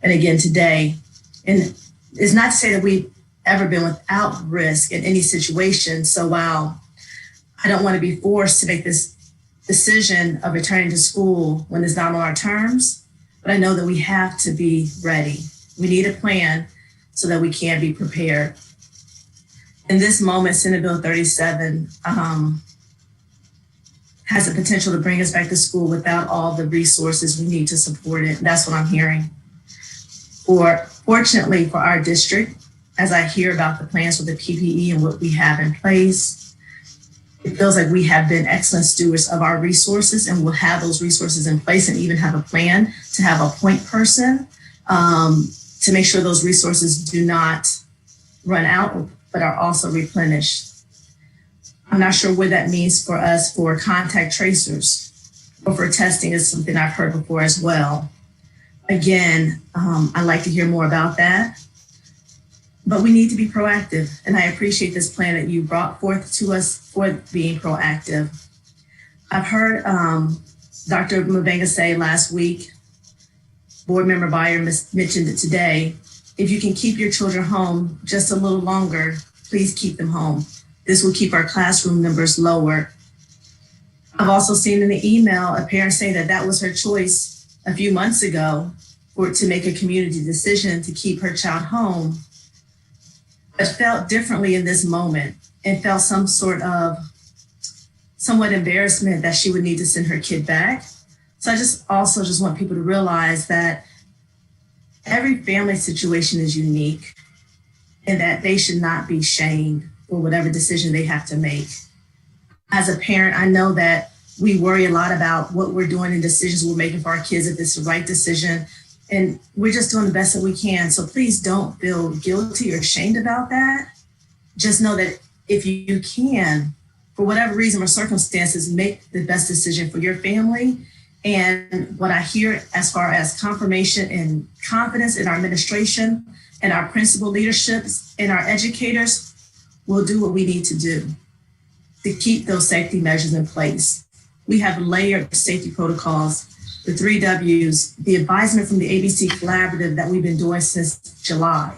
and again today. And it's not to say that we've ever been without risk in any situation. So while I don't want to be forced to make this decision of returning to school when it's not on our terms, but I know that we have to be ready. We need a plan so that we can be prepared. In this moment, Senate Bill 37 has the potential to bring us back to school without all the resources we need to support it. That's what I'm hearing. Fortunately for our district, as I hear about the plans for the PPE and what we have in place, it feels like we have been excellent stewards of our resources, and we'll have those resources in place and even have a plan to have a point person to make sure those resources do not run out, but are also replenished. I'm not sure what that means for us for contact tracers or for testing is something I've heard before as well. Again, I'd like to hear more about that, but we need to be proactive. And I appreciate this plan that you brought forth to us for being proactive. I've heard Dr. Mabenga said last week, Board Member Byer mentioned it today. If you can keep your children home just a little longer, please keep them home. This will keep our classroom numbers lower. I've also seen in the email a parent saying that that was her choice a few months ago to make a community decision to keep her child home, but felt differently in this moment and felt some sort of somewhat embarrassment that she would need to send her kid back. So I just want people to realize that every family situation is unique and that they should not be shamed for whatever decision they have to make. As a parent, I know that we worry a lot about what we're doing and decisions we're making for our kids, if it's the right decision, and we're just doing the best that we can. So please don't feel guilty or ashamed about that. Just know that if you can, for whatever reason or circumstances, make the best decision for your family. And what I hear as far as confirmation and confidence in our administration and our principal leaderships and our educators, will do what we need to do to keep those safety measures in place. We have layered safety protocols, the 3 W's, the advisement from the ABC Collaborative that we've been doing since July.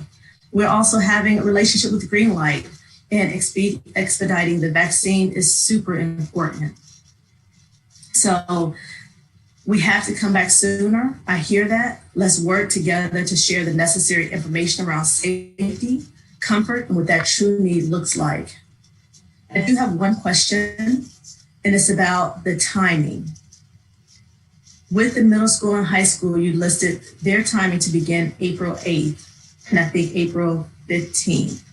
We're also having a relationship with Greenlight, and expediting the vaccine is super important. So we have to come back sooner. I hear that. Let's work together to share the necessary information around safety, comfort, and what that true need looks like. I do have one question, and it's about the timing. With the middle school and high school, you listed their timing to begin April 8th, and I think April 15th.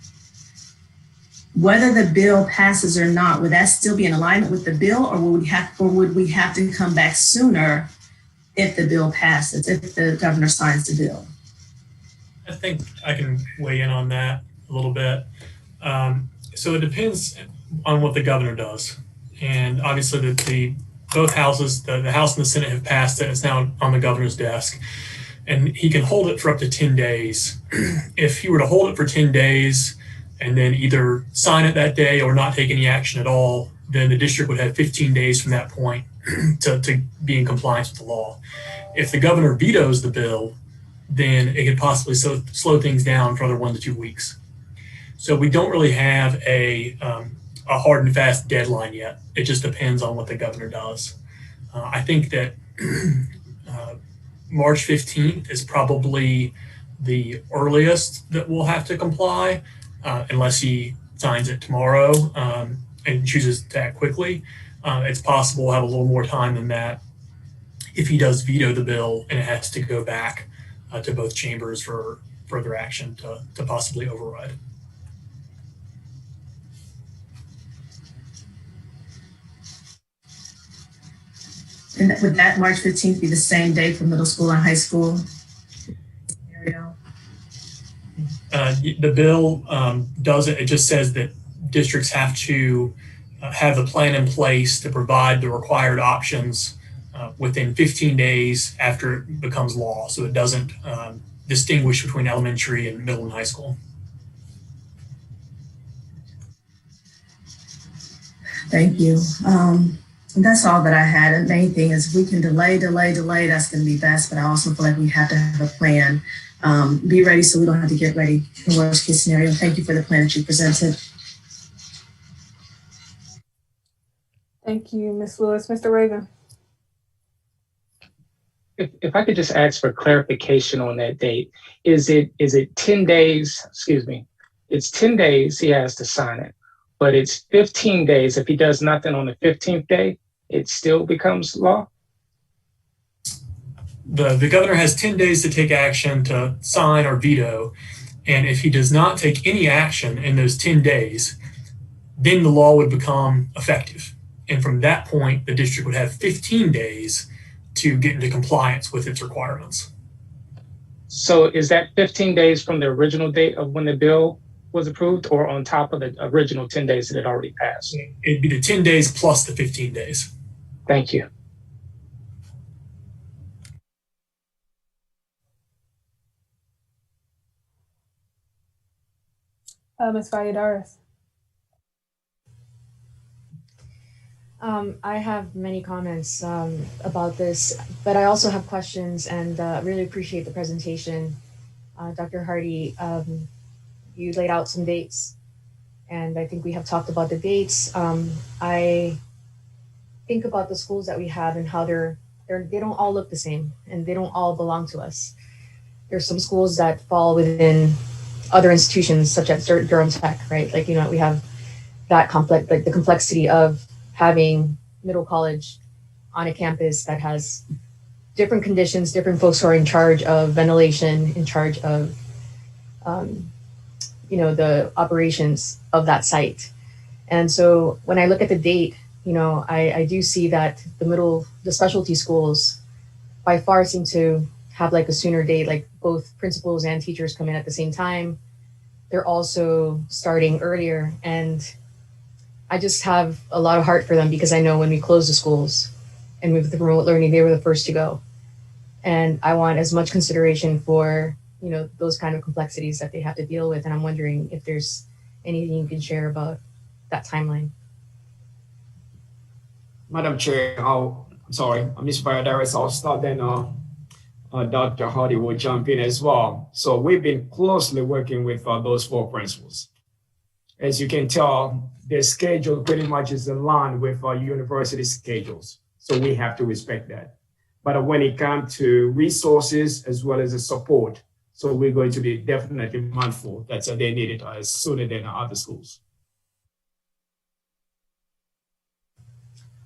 Whether the bill passes or not, would that still be in alignment with the bill, or would we have to come back sooner if the bill passes, if the governor signs the bill? I think I can weigh in on that a little bit. So it depends on what the governor does. And obviously the both houses, the House and the Senate, have passed it. It's now on the governor's desk. And he can hold it for up to 10 days. If he were to hold it for 10 days and then either sign it that day or not take any action at all, then the district would have 15 days from that point to be in compliance with the law. If the governor vetoes the bill, then it could possibly slow things down for another 1 to 2 weeks. So we don't really have a hard and fast deadline yet. It just depends on what the governor does. I think that March 15th is probably the earliest that we'll have to comply, unless he signs it tomorrow and chooses to act quickly. It's possible we'll have a little more time than that if he does veto the bill and it has to go back to both chambers for further action to possibly override. And would that March 15th be the same day for middle school and high school? The bill doesn't. It just says that districts have to have a plan in place to provide the required options within 15 days after it becomes law. So it doesn't distinguish between elementary and middle and high school. Thank you. That's all that I had. The main thing is if we can delay, that's going to be best. But I also feel like we have to have a plan. Be ready so we don't have to get ready in the worst case scenario. Thank you for the plan that you presented. Thank you, Ms. Lewis. Mr. Raven. If I could just ask for clarification on that date, is it 10 days, it's 10 days he has to sign it, but it's 15 days. If he does nothing on the 15th day, it still becomes law? The governor has 10 days to take action to sign or veto. And if he does not take any action in those 10 days, then the law would become effective. And from that point, the district would have 15 days to get into compliance with its requirements. So is that 15 days from the original date of when the bill was approved, or on top of the original 10 days that had already passed? It'd be the 10 days plus the 15 days. Thank you. Ms. Valladares. I have many comments about this, but I also have questions and really appreciate the presentation. Dr. Hardy, you laid out some dates, and I think we have talked about the dates. I think about the schools that we have and how they don't all look the same, and they don't all belong to us. There's some schools that fall within other institutions, such as Durham Tech, right? Like, we have that complex, like the complexity of having middle college on a campus that has different conditions, different folks who are in charge of ventilation, in charge of, the operations of that site. And so when I look at the date, I do see that the specialty schools by far seem to have like a sooner date, like both principals and teachers come in at the same time. They're also starting earlier. And I just have a lot of heart for them because I know when we closed the schools and moved to remote learning, they were the first to go. And I want as much consideration for, those kind of complexities that they have to deal with. And I'm wondering if there's anything you can share about that timeline. Madam Chair, I'm sorry, Mr. Vice Director, I'll start then Dr. Hardy will jump in as well. So we've been closely working with those 4 principals. As you can tell, their schedule pretty much is aligned with our university schedules. So we have to respect that. But when it comes to resources as well as the support, so we're going to be definitely mindful that they need it as sooner than other schools.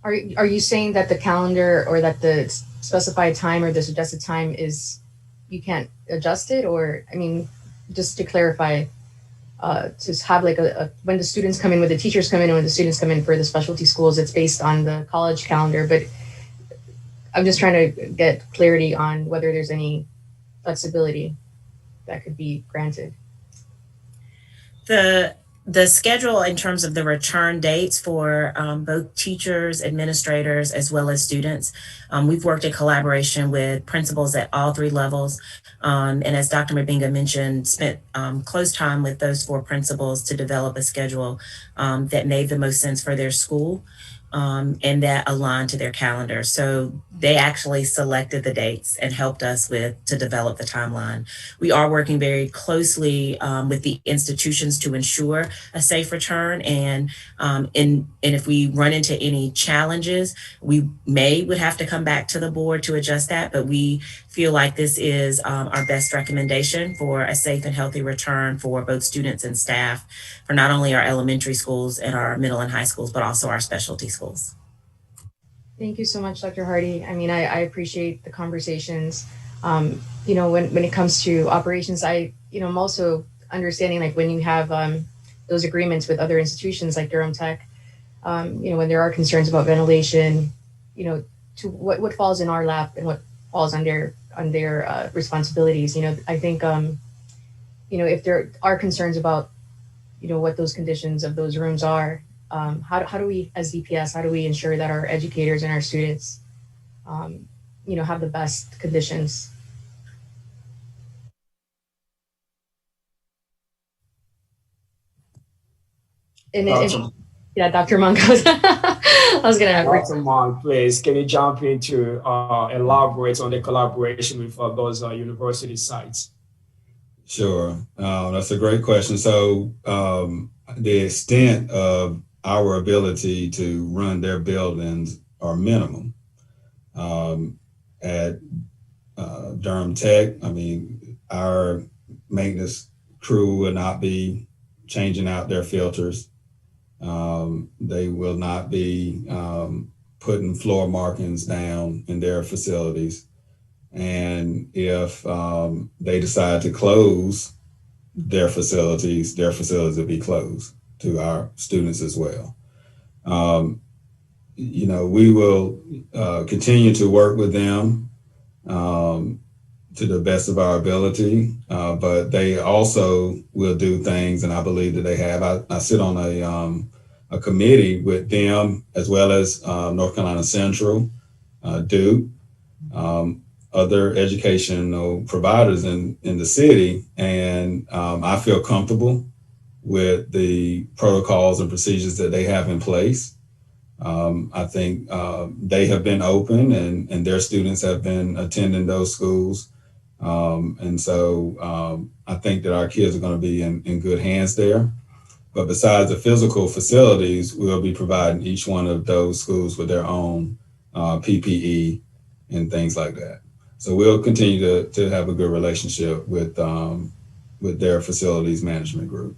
Are you saying that the calendar or that the specified time or the suggested time is, you can't adjust it? Or, just to clarify, to have like when the students come in, when the teachers come in, and when the students come in for the specialty schools, it's based on the college calendar. But I'm just trying to get clarity on whether there's any flexibility that could be granted. The schedule in terms of the return dates for both teachers, administrators, as well as students, we've worked in collaboration with principals at all 3 levels. And as Dr. Mabinga mentioned, spent close time with those 4 principals to develop a schedule that made the most sense for their school and that aligned to their calendar. So they actually selected the dates and helped us to develop the timeline. We are working very closely with the institutions to ensure a safe return. And if we run into any challenges, we would have to come back to the board to adjust that. But we feel like this is our best recommendation for a safe and healthy return for both students and staff for not only our elementary schools and our middle and high schools, but also our specialty schools. Thank you so much, Dr. Hardy. I appreciate the conversations. When it comes to operations, I'm also understanding like when you have those agreements with other institutions like Durham Tech, when there are concerns about ventilation, to what falls in our lap and what falls on their responsibilities. I think, if there are concerns about, what those conditions of those rooms are, how do we, as DPS, how do we ensure that our educators and our students, have the best conditions? Dr. Monk. I was going to have Dr. Monk, please, can you jump into elaborate on the collaboration with those university sites? Sure. That's a great question. So the extent of our ability to run their buildings are minimum. At Durham Tech, our maintenance crew will not be changing out their filters. They will not be putting floor markings down in their facilities. And if they decide to close their facilities will be closed to our students as well. We will continue to work with them to the best of our ability, but they also will do things, and I believe that they have. I sit on a committee with them as well as North Carolina Central, Duke, other educational providers in the city, and I feel comfortable with the protocols and procedures that they have in place. I think they have been open and their students have been attending those schools. And so I think that our kids are going to be in good hands there. But besides the physical facilities, we'll be providing each one of those schools with their own PPE and things like that. So we'll continue to have a good relationship with their facilities management group.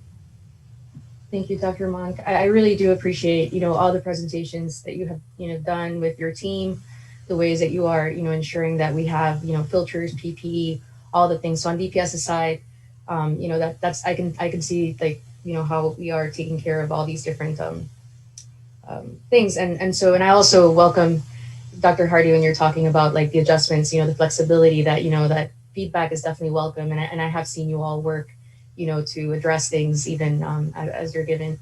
Thank you, Dr. Monk. I really do appreciate, all the presentations that you have, done with your team, the ways that you are, ensuring that we have, filters, PPE, all the things. So on DPS's side, that's I can see like, how we are taking care of all these different things. And I also welcome Dr. Hardy when you're talking about like the adjustments, the flexibility that, that feedback is definitely welcome. And I have seen you all work to address things even as you're given.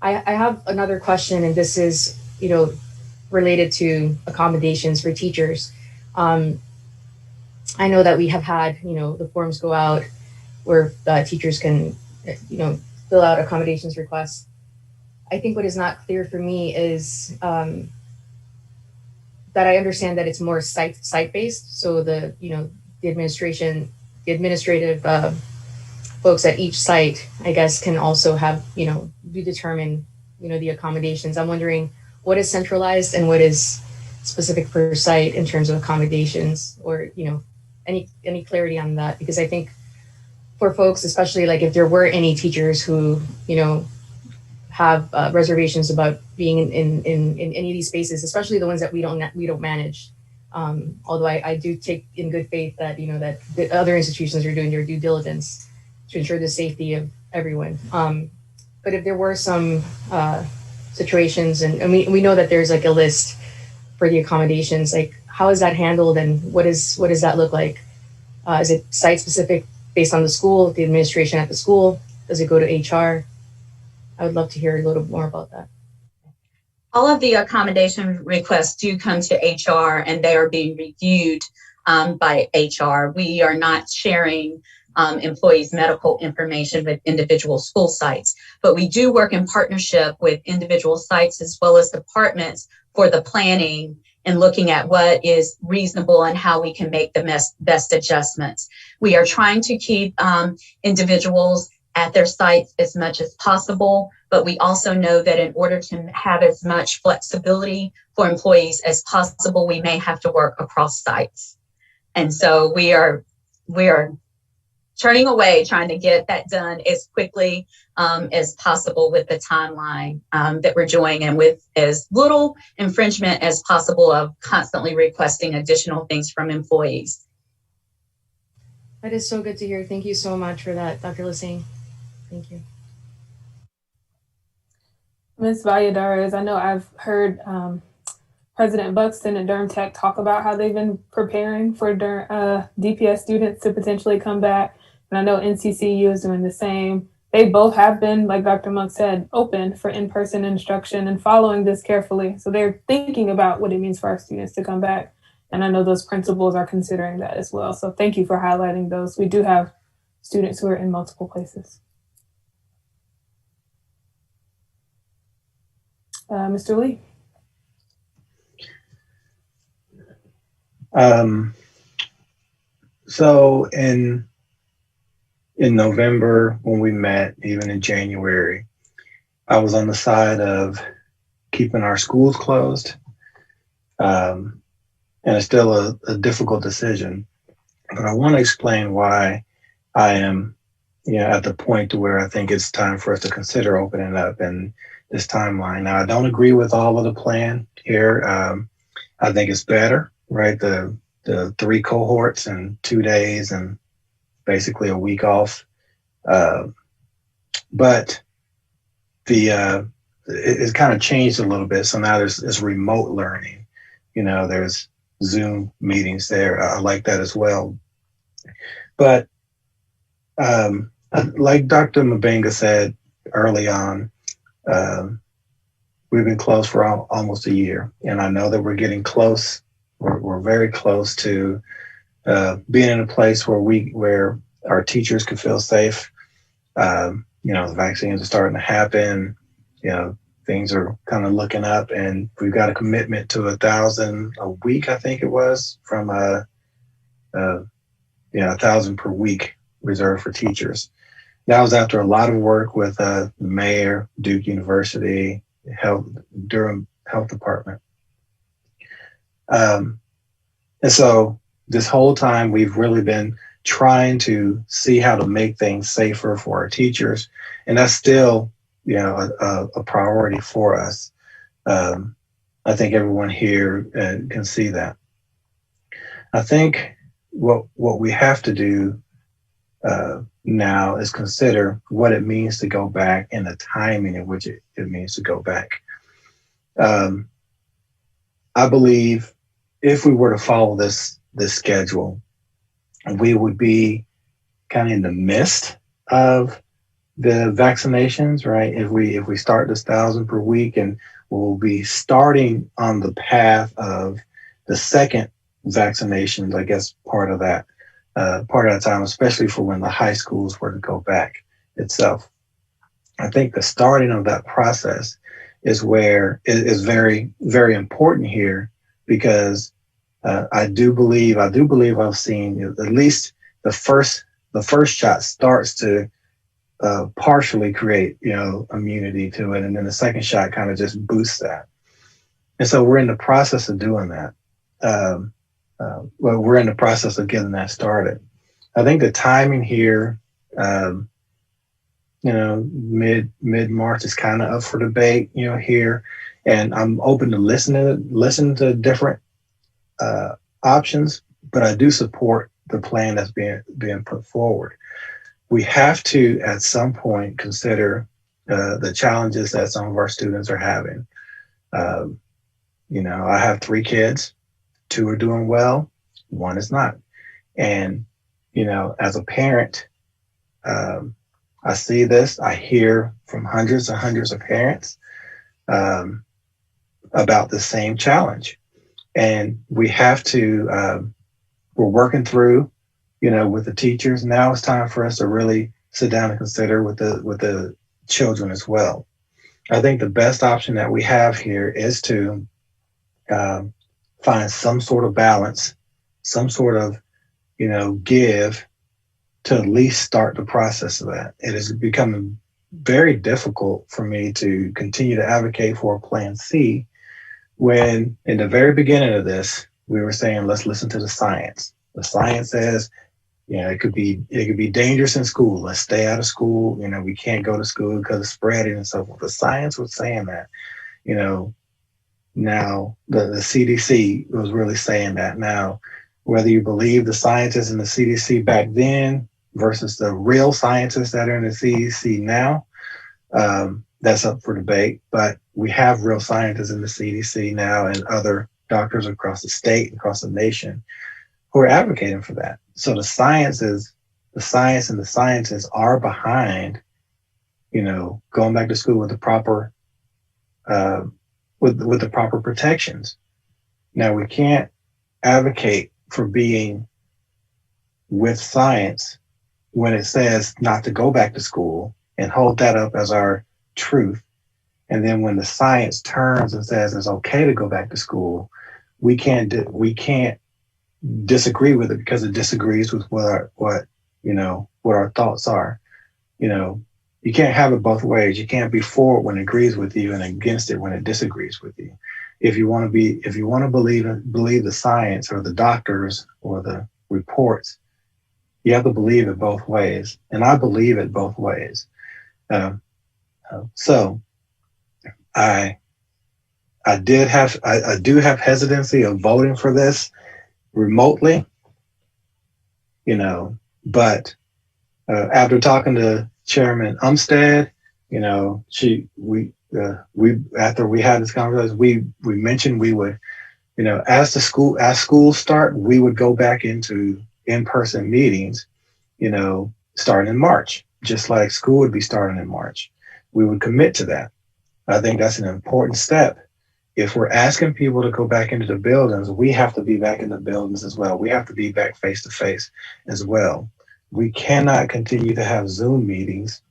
I have another question, and this is, related to accommodations for teachers. I know that we have had, the forms go out where teachers can, fill out accommodations requests. I think what is not clear for me is that I understand that it's more site-based. So the administrative folks at each site, I guess, can also have, determine, the accommodations. I'm wondering what is centralized and what is specific per site in terms of accommodations, or, any clarity on that? Because I think for folks, especially like if there were any teachers who, have reservations about being in any of these spaces, especially the ones that we don't manage. Although I do take in good faith that, that the other institutions are doing their due diligence to ensure the safety of everyone. But if there were some situations, and we know that there's like a list for the accommodations, like how is that handled and what does that look like? Is it site specific based on the school, the administration at the school? Does it go to HR? I would love to hear a little more about that. All of the accommodation requests do come to HR and they are being reviewed by HR. We are not sharing employees' medical information with individual school sites, but we do work in partnership with individual sites as well as departments for the planning and looking at what is reasonable and how we can make the best adjustments. We are trying to keep individuals at their sites as much as possible, but we also know that in order to have as much flexibility for employees as possible, we may have to work across sites. And so we are turning away, trying to get that done as quickly as possible with the timeline that we're doing, and with as little infringement as possible of constantly requesting additional things from employees. That is so good to hear. Thank you so much for that, Dr. Lassing. Thank you. Ms. Valladares, I know I've heard President Buxton at Durham Tech talk about how they've been preparing for DPS students to potentially come back. And I know NCCU is doing the same. They both have been, like Dr. Monk said, open for in-person instruction and following this carefully. So they're thinking about what it means for our students to come back. And I know those principals are considering that as well. So thank you for highlighting those. We do have students who are in multiple places. Mr. Lee. So in November, when we met, even in January, I was on the side of keeping our schools closed. And it's still a difficult decision, but I want to explain why I am at the point to where I think it's time for us to consider opening up in this timeline. Now, I don't agree with all of the plan here. I think it's better, right? The 3 cohorts in 2 days and basically a week off. But it's kind of changed a little bit. So now there's remote learning. There's Zoom meetings there. I like that as well. But like Dr. Mabenga said early on, we've been closed for almost a year. And I know that we're getting close. We're very close to being in a place where our teachers can feel safe. The vaccines are starting to happen. things are kind of looking up, and we've got a commitment to 1,000 a week, I think it was, from 1,000 per week reserved for teachers. That was after a lot of work with the mayor, Duke University, Durham Health Department. And so this whole time we've really been trying to see how to make things safer for our teachers. And that's still, a priority for us. I think everyone here can see that. I think what we have to do now is consider what it means to go back and the timing in which it means to go back. I believe if we were to follow this schedule, we would be kind of in the midst of the vaccinations, right? If we start this 1,000 per week, and we'll be starting on the path of the second vaccinations, I guess part of that time, especially for when the high schools were to go back itself. I think the starting of that process is where it is very, very important here, because I do believe I've seen at least the first shot starts to partially create, immunity to it. And then the second shot kind of just boosts that. And so we're in the process of doing that. We're in the process of getting that started. I think the timing here, mid-March is kind of up for debate, here. And I'm open to listen to different options, but I do support the plan that's being put forward. We have to, at some point, consider the challenges that some of our students are having. I have 3 kids. 2 are doing well, 1 is not. And, as a parent, I see this, I hear from hundreds and hundreds of parents about the same challenge. And we have to, we're working through, with the teachers. Now it's time for us to really sit down and consider with the children as well. I think the best option that we have here is to find some sort of balance, some sort of, give to at least start the process of that. It is becoming very difficult for me to continue to advocate for a plan C when in the very beginning of this, we were saying, let's listen to the science. The science says, it could be dangerous in school. Let's stay out of school. We can't go to school because of spreading and so forth. The science was saying that, now the CDC was really saying that. Now, whether you believe the scientists in the CDC back then versus the real scientists that are in the CDC now, that's up for debate. But we have real scientists in the CDC now and other doctors across the state, across the nation, who are advocating for that. So the science and the scientists are behind, going back to school with the proper, with the proper protections. Now we can't advocate for being with science when it says not to go back to school and hold that up as our truth. And then when the science turns and says it's okay to go back to school, we can't disagree with it because it disagrees with what our thoughts are. You can't have it both ways. You can't be for it when it agrees with you and against it when it disagrees with you. If you want to believe the science or the doctors or the reports, you have to believe it both ways. And I believe it both ways. So I do have hesitancy of voting for this remotely, but after talking to Chairman Umstead, after we had this conversation, we mentioned we would, as schools start, we would go back into in-person meetings, starting in March, just like school would be starting in March. We would commit to that. I think that's an important step. If we're asking people to go back into the buildings, we have to be back in the buildings as well. We have to be back face to face as well. We cannot continue to have Zoom meetings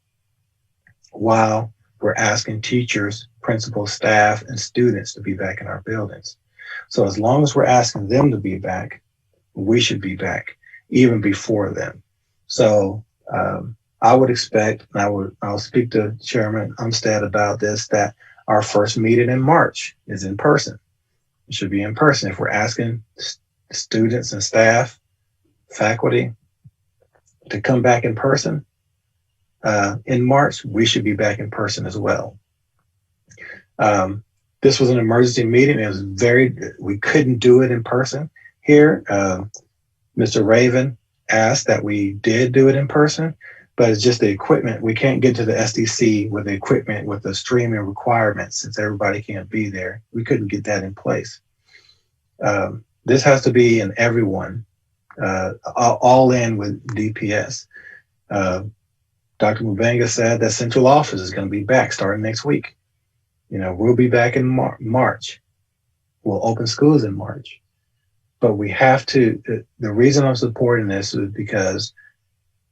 while we're asking teachers principal, staff, and students to be back in our buildings. So as long as we're asking them to be back, we should be back even before them. So I would expect, and I'll speak to Chairman Umstead about this, that our first meeting in March is in person. It should be in person. If we're asking students and staff, faculty to come back in person in March, we should be back in person as well. This was an emergency meeting. It was we couldn't do it in person here. Mr. Raven asked that we did do it in person, but it's just the equipment. We can't get to the SDC with the equipment with the streaming requirements since everybody can't be there. We couldn't get that in place. This has to be in everyone, all in with DPS. Dr. Mubanga said that central office is going to be back starting next week. We'll be back in March. We'll open schools in March. But we have to, the reason I'm supporting this is because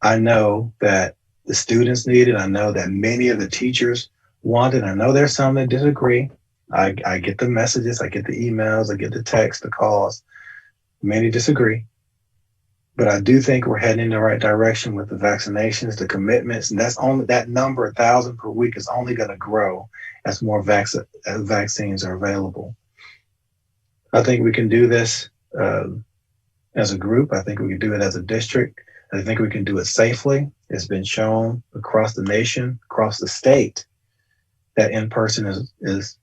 I know that the students need it. I know that many of the teachers want it. I know there's some that disagree. I get the messages, I get the emails, I get the texts, the calls. Many disagree. But I do think we're heading in the right direction with the vaccinations, the commitments, and that number, 1,000 per week, is only going to grow as more vaccines are available. I think we can do this as a group. I think we can do it as a district. I think we can do it safely. It's been shown across the nation, across the state, that in-person is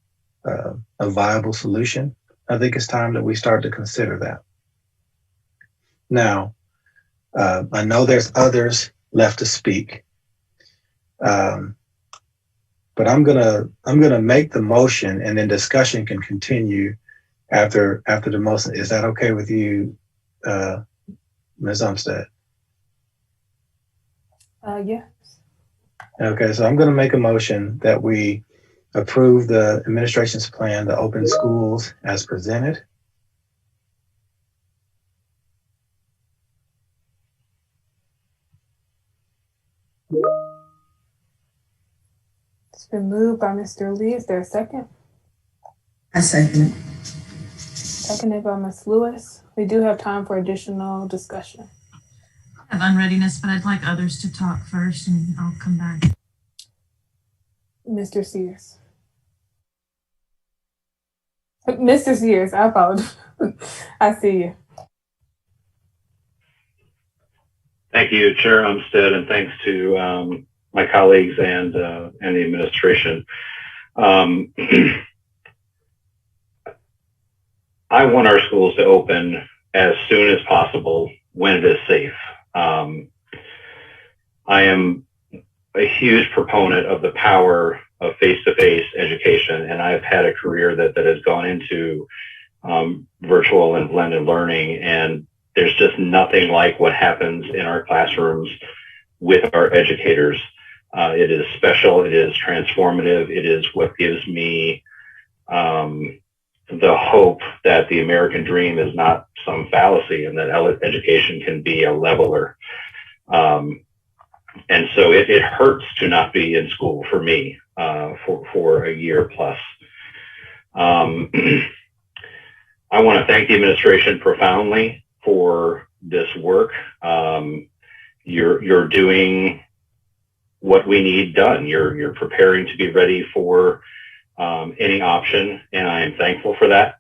a viable solution. I think it's time that we start to consider that. Now, I know there's others left to speak, but I'm gonna make the motion, and then discussion can continue after the motion. Is that okay with you, Ms. Umstead? Yes. Okay, so I'm gonna make a motion that we approve the administration's plan to open schools as presented. It's been moved by Mr. Lee. Is there a second? I second it. Seconded by Ms. Lewis. We do have time for additional discussion. I have unreadiness, but I'd like others to talk first, and I'll come back. Mr. Sears. Mr. Sears, I apologize. I see you. Thank you, Chair Umstead, and thanks to my colleagues and the administration. I want our schools to open as soon as possible when it is safe. I am a huge proponent of the power of face-to-face education, and I've had a career that has gone into virtual and blended learning, and there's just nothing like what happens in our classrooms with our educators. It is special, it is transformative, it is what gives me the hope that the American dream is not some fallacy and that education can be a leveler. And so it hurts to not be in school for me for a year plus. I want to thank the administration profoundly for this work. You're doing what we need done. You're preparing to be ready for any option, and I am thankful for that.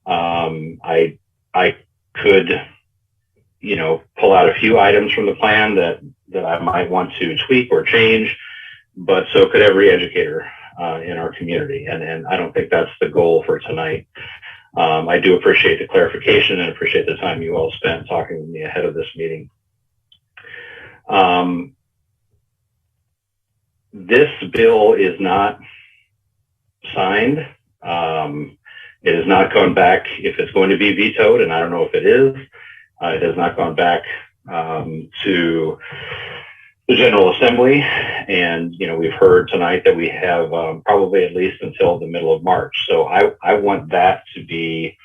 I could, pull out a few items from the plan that I might want to tweak or change, but so could every educator in our community, and I don't think that's the goal for tonight. I do appreciate the clarification and appreciate the time you all spent talking with me ahead of this meeting. This bill is not signed. It has not gone back. If it's going to be vetoed, and I don't know if it is, it has not gone back to the General Assembly. And, we've heard tonight that we have probably at least until the middle of March. So I want that to be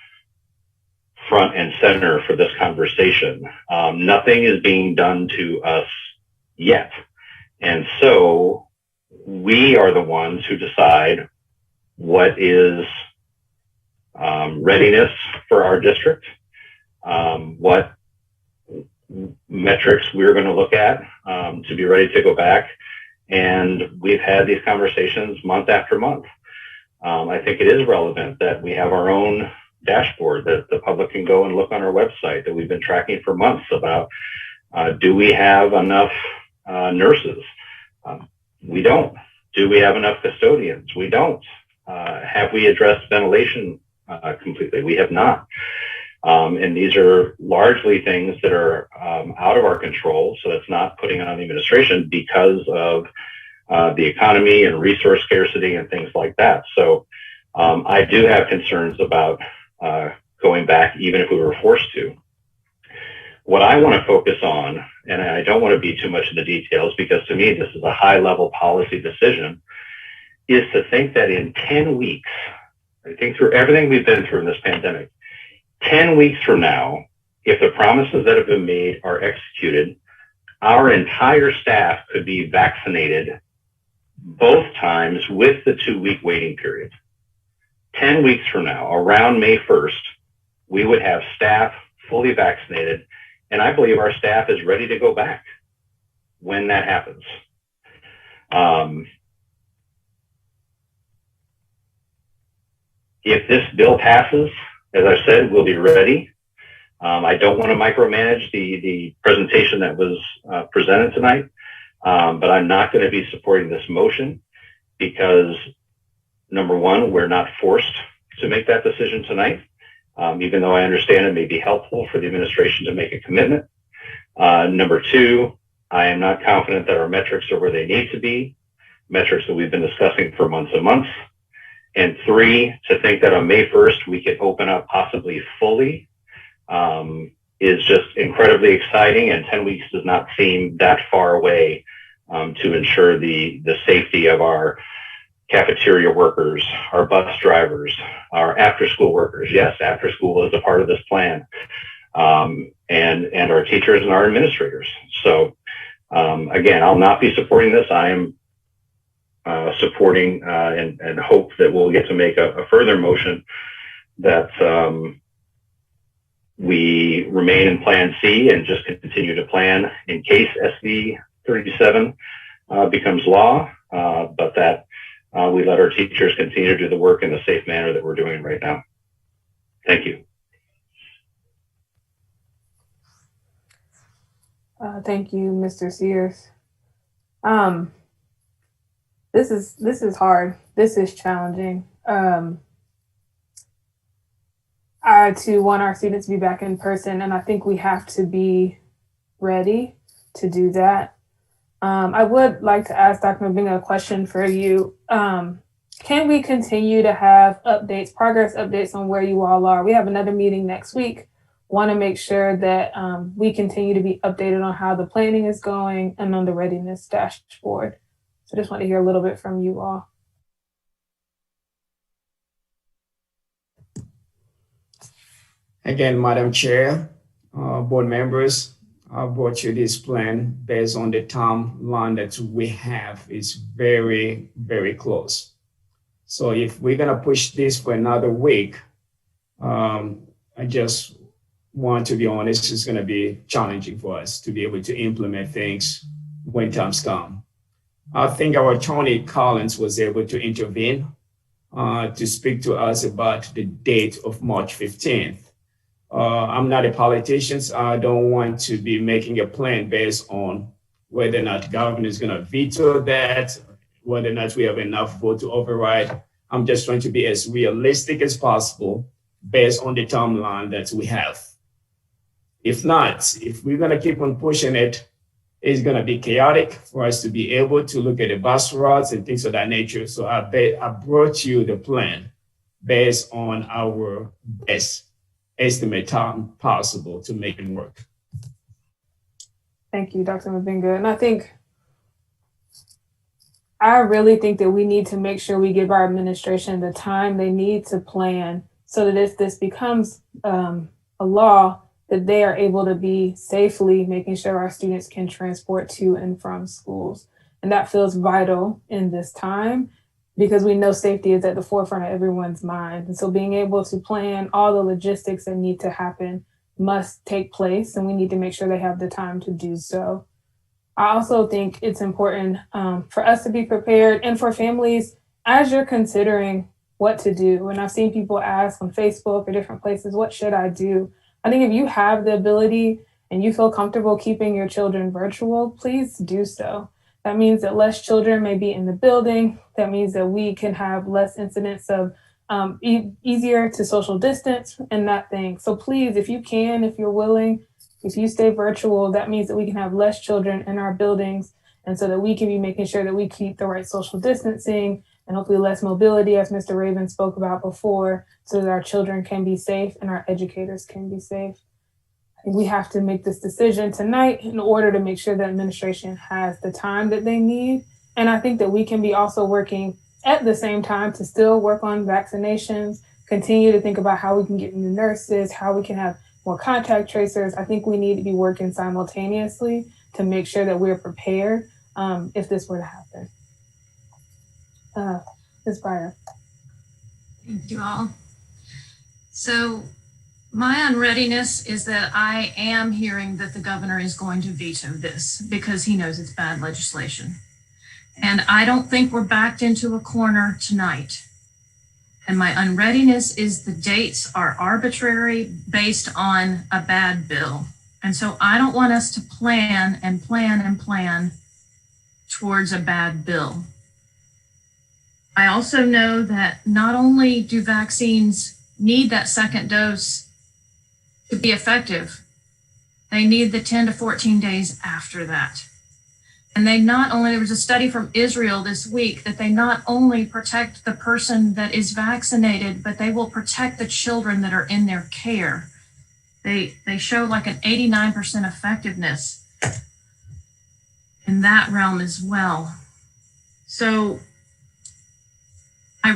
front and center for this conversation. Nothing is being done to us yet. And so we are the ones who decide what is readiness for our district, what metrics we're going to look at to be ready to go back. And we've had these conversations month after month. I think it is relevant that we have our own dashboard that the public can go and look on our website that we've been tracking for months about, do we have enough nurses? We don't. Do we have enough custodians? We don't. Have we addressed ventilation completely? We have not. And these are largely things that are out of our control. So that's not putting on the administration because of the economy and resource scarcity and things like that. So I do have concerns about going back, even if we were forced to. What I want to focus on, and I don't want to be too much in the details because to me this is a high level policy decision, is to think that in 10 weeks, I think through everything we've been through in this pandemic, 10 weeks from now, if the promises that have been made are executed, our entire staff could be vaccinated both times with the 2-week waiting period. 10 weeks from now, around May 1st, we would have staff fully vaccinated, and I believe our staff is ready to go back when that happens. If this bill passes, as I said, we'll be ready. I don't want to micromanage the presentation that was presented tonight, but I'm not going to be supporting this motion because, number one, we're not forced to make that decision tonight, even though I understand it may be helpful for the administration to make a commitment. Number two, I am not confident that our metrics are where they need to be, metrics that we've been discussing for months and months. And three, to think that on May 1st, we could open up possibly fully is just incredibly exciting. And 10 weeks does not seem that far away to ensure the safety of our cafeteria workers, our bus drivers, our after-school workers. Yes, after-school is a part of this plan. And our teachers and our administrators. So again, I'll not be supporting this. I am supporting and hope that we'll get to make a further motion that we remain in Plan C and just continue to plan in case SB 37 becomes law, but that we let our teachers continue to do the work in the safe manner that we're doing right now. Thank you. Thank you, Mr. Sears. This is hard. This is challenging. I too want our students to be back in person, and I think we have to be ready to do that. I would like to ask Dr. Mabinga a question for you. Can we continue to have updates, progress updates on where you all are? We have another meeting next week. Want to make sure that we continue to be updated on how the planning is going and on the readiness dashboard. So just want to hear a little bit from you all. Again, Madam Chair, board members, I brought you this plan based on the timeline that we have. It's very, very close. So if we're gonna push this for another week, I just want to be honest, it's gonna be challenging for us to be able to implement things when times come. I think our attorney Collins was able to intervene to speak to us about the date of March 15th. I'm not a politician, so I don't want to be making a plan based on whether or not the governor is going to veto that, whether or not we have enough vote to override. I'm just trying to be as realistic as possible based on the timeline that we have. If not, if we're going to keep on pushing it, it's going to be chaotic for us to be able to look at the bus routes and things of that nature. So I brought you the plan based on our best estimate time possible to make it work. Thank you, Dr. Mabinga. And I really think that we need to make sure we give our administration the time they need to plan so that if this becomes a law, that they are able to be safely making sure our students can transport to and from schools. And that feels vital in this time. because we know safety is at the forefront of everyone's mind. And so being able to plan all the logistics that need to happen must take place, and we need to make sure they have the time to do so. I also think it's important for us to be prepared, and for families as you're considering what to do. And I've seen people ask on Facebook or different places, what should I do? I think if you have the ability and you feel comfortable keeping your children virtual, please do so. That means that less children may be in the building. That means that we can have less incidents of easier to social distance and that thing. So please, if you can, if you're willing, if you stay virtual, that means that we can have less children in our buildings, and so that we can be making sure that we keep the right social distancing and hopefully less mobility, as Mr. Raven spoke about before, so that our children can be safe and our educators can be safe. I think we have to make this decision tonight in order to make sure that administration has the time that they need. And I think that we can be also working at the same time to still work on vaccinations, continue to think about how we can get new nurses, how we can have more contact tracers. I think we need to be working simultaneously to make sure that we're prepared if this were to happen. Ms. Breyer. Thank you all. So my unreadiness is that I am hearing that the governor is going to veto this because he knows it's bad legislation. And I don't think we're backed into a corner tonight. And my unreadiness is the dates are arbitrary based on a bad bill. And so I don't want us to plan and plan and plan towards a bad bill. I also know that not only do vaccines need that second dose to be effective, they need the 10 to 14 days after that. And there was a study from Israel this week that they not only protect the person that is vaccinated, but they will protect the children that are in their care. They show like an 89% effectiveness in that realm as well. So I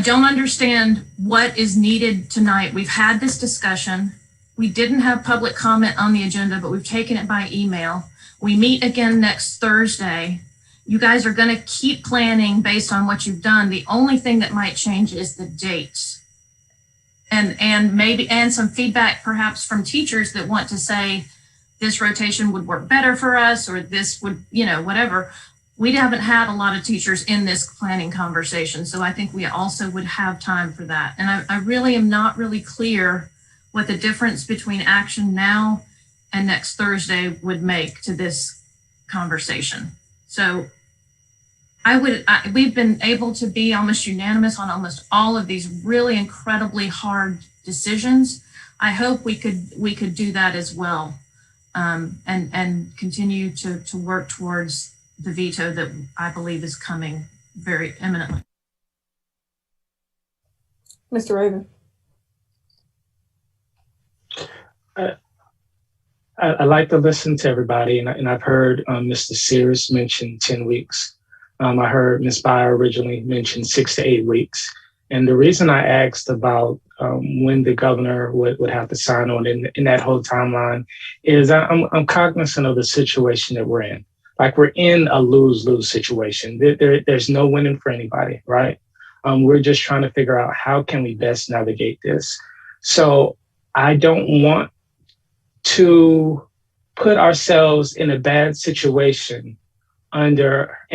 don't understand what is needed tonight. We've had this discussion. We didn't have public comment on the agenda, but we've taken it by email. We meet again next Thursday. You guys are going to keep planning based on what you've done. The only thing that might change is the dates. And some feedback perhaps from teachers that want to say this rotation would work better for us, or this would, whatever. We haven't had a lot of teachers in this planning conversation, so I think we also would have time for that. And I really am not really clear what the difference between action now and next Thursday would make to this conversation. So we've been able to be almost unanimous on almost all of these really incredibly hard decisions. I hope we could do that as well, and continue to work towards the veto that I believe is coming very imminently. Mr. Raven. I like to listen to everybody, and I've heard Mr. Sears mention 10 weeks. I heard Ms. Byer originally mention 6 to 8 weeks. And the reason I asked about when the governor would have to sign on in that whole timeline is I'm cognizant of the situation that we're in. Like, we're in a lose-lose situation. There's no winning for anybody, right? We're just trying to figure out how can we best navigate this. So I don't want to put ourselves in a bad situation and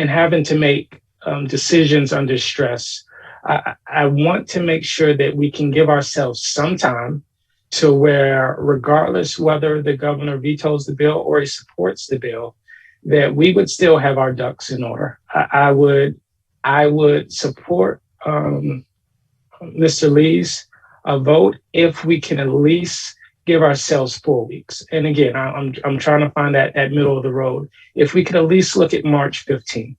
having to make decisions under stress. I want to make sure that we can give ourselves some time to where, regardless whether the governor vetoes the bill or he supports the bill, that we would still have our ducks in order. I would support Mr. Lee's vote if we can at least give ourselves 4 weeks. And again, I'm trying to find that middle of the road. If we could at least look at March 15th.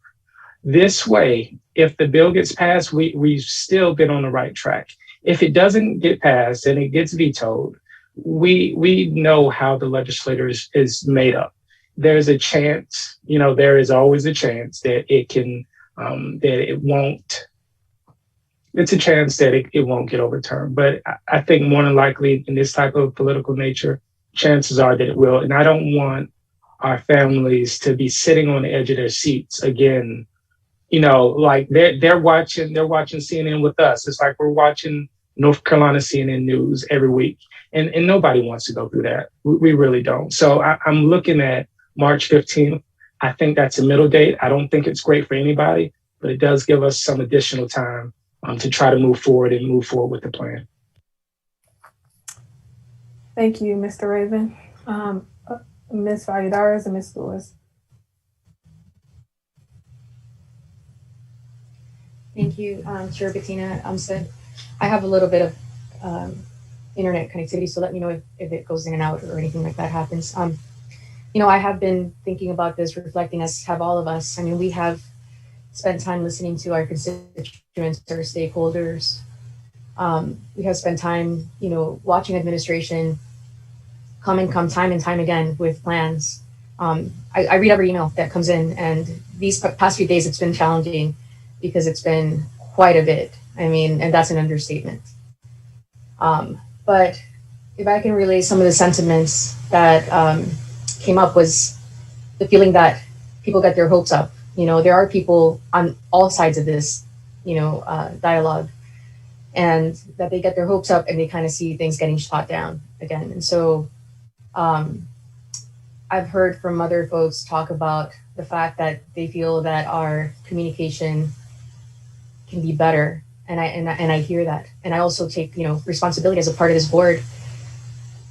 This way, if the bill gets passed, we've still been on the right track. If it doesn't get passed and it gets vetoed, we know how the legislature is made up. There's a chance, there is always a chance that it can, it's a chance that it won't get overturned. But I think more than likely in this type of political nature, chances are that it will. And I don't want our families to be sitting on the edge of their seats again like they're watching CNN with us. It's like we're watching North Carolina CNN news every week, and nobody wants to go through that. We really don't. So I'm looking at March 15th. I think that's a middle date. I don't think it's great for anybody, but it does give us some additional time to try to move forward with the plan. Thank you, Mr. Raven. Ms. Valladares and Ms. Lewis. Thank you, Chair Bettina. I have a little bit of internet connectivity, so let me know if it goes in and out or anything like that happens. I have been thinking about this, reflecting, as have all of us. I mean, we have spent time listening to our constituents, our stakeholders. We have spent time, watching administration come time and time again with plans. I read every email that comes in, and these past few days it's been challenging because it's been quite a bit. I mean, and that's an understatement. But if I can relay some of the sentiments that came up, was the feeling that people get their hopes up. There are people on all sides of this, dialogue, and that they get their hopes up and they kind of see things getting shot down again. And so I've heard from other folks talk about the fact that they feel that our communication can be better. And I hear that. And I also take, responsibility as a part of this board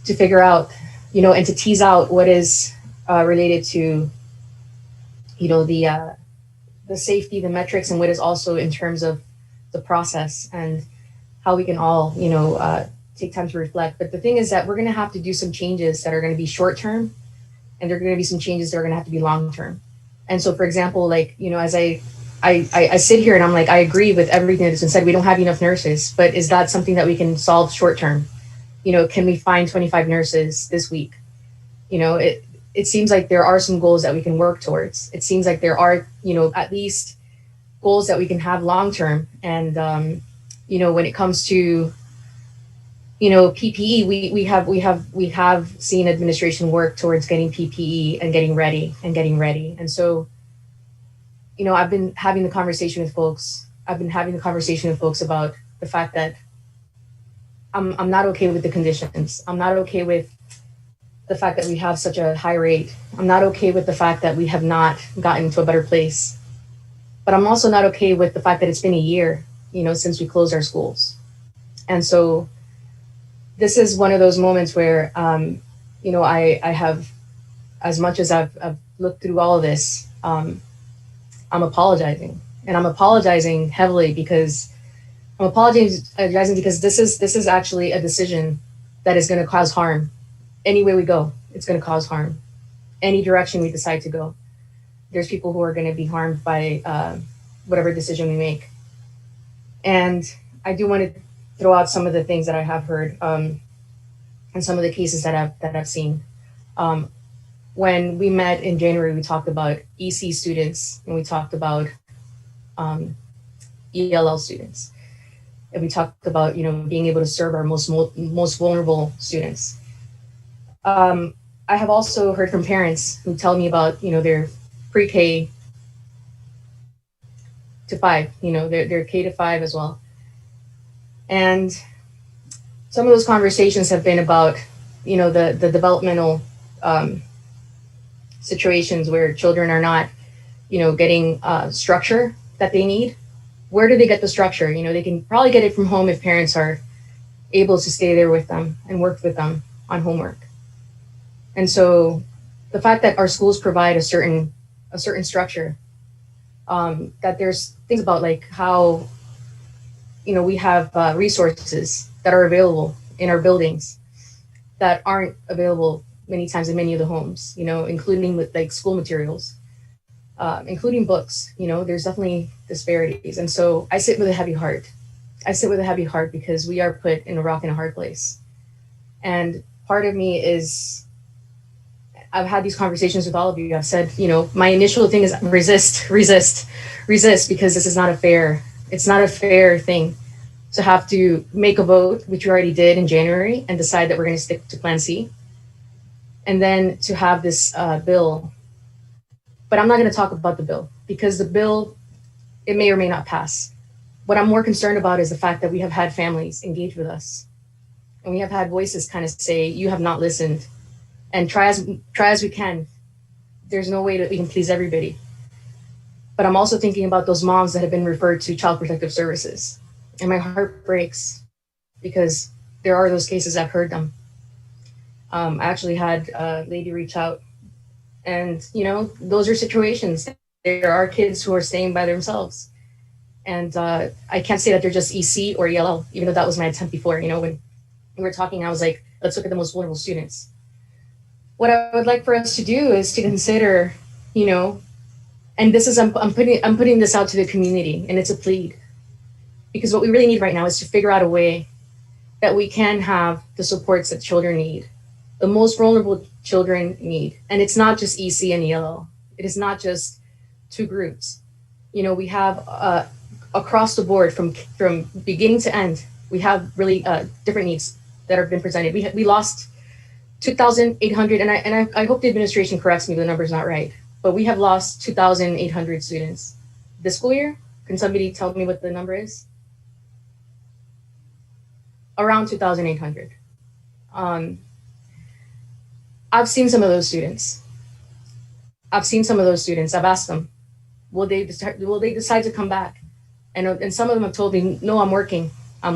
to figure out, and to tease out what is related to, the safety, the metrics, and what is also in terms of the process and how we can all, take time to reflect. But the thing is that we're going to have to do some changes that are going to be short term, and there are going to be some changes that are going to have to be long term. And so, for example, as I sit here and I'm like, I agree with everything that's been said. We don't have enough nurses, but is that something that we can solve short term? Can we find 25 nurses this week? It seems like there are some goals that we can work towards. It seems like there are, at least goals that we can have long term. And, when it comes to, PPE, we have seen administration work towards getting PPE and getting ready. And so, I've been having the conversation with folks. About the fact that I'm not okay with the conditions. I'm not okay with the fact that we have such a high rate. I'm not okay with the fact that we have not gotten to a better place. But I'm also not okay with the fact that it's been a year, since we closed our schools. And so this is one of those moments where, I have, as much as I've looked through all of this, I'm apologizing. And I'm apologizing heavily because this is actually a decision that is going to cause harm. Any way we go, it's going to cause harm. Any direction we decide to go, there's people who are going to be harmed by whatever decision we make. And I do want to throw out some of the things that I have heard and some of the cases that I've seen. When we met in January, we talked about EC students and we talked about ELL students. And we talked about, being able to serve our most vulnerable students. I have also heard from parents who tell me about, their pre-K to 5, their K to 5 as well. And some of those conversations have been about, the developmental situations where children are not, getting structure that they need. Where do they get the structure? They can probably get it from home if parents are able to stay there with them and work with them on homework. And so the fact that our schools provide a certain structure, that there's things about like how, we have resources that are available in our buildings that aren't available many times in many of the homes, including with like school materials, including books, there's definitely disparities. And so I sit with a heavy heart. Because we are put in a rock and a hard place. And part of me is, I've had these conversations with all of you. I've said, my initial thing is resist, because this is not a fair thing to have to make a vote, which we already did in January, and decide that we're going to stick to Plan C. And then to have this bill. But I'm not going to talk about the bill because the bill it may or may not pass. What I'm more concerned about is the fact that we have had families engage with us, and we have had voices kind of say, you have not listened, and try as we can. There's no way that we can please everybody. But I'm also thinking about those moms that have been referred to Child Protective Services. And my heart breaks because there are those cases, I've heard them. I actually had a lady reach out, and those are situations. There are kids who are staying by themselves. And I can't say that they're just EC or ELL, even though that was my attempt before. When we were talking, I was like, let's look at the most vulnerable students. What I would like for us to do is to consider, and this is, I'm putting this out to the community, and it's a plea, because what we really need right now is to figure out a way that we can have the supports that children need, the most vulnerable children need. And it's not just EC and ELL. It is not just two groups. We have across the board from beginning to end, we have really different needs that have been presented. We lost 2,800, and I hope the administration corrects me if the number's not right, but we have lost 2,800 students this school year. Can somebody tell me what the number is? Around 2,800. I've seen some of those students. I've asked them, will they decide to come back? And some of them have told me, no, I'm working. My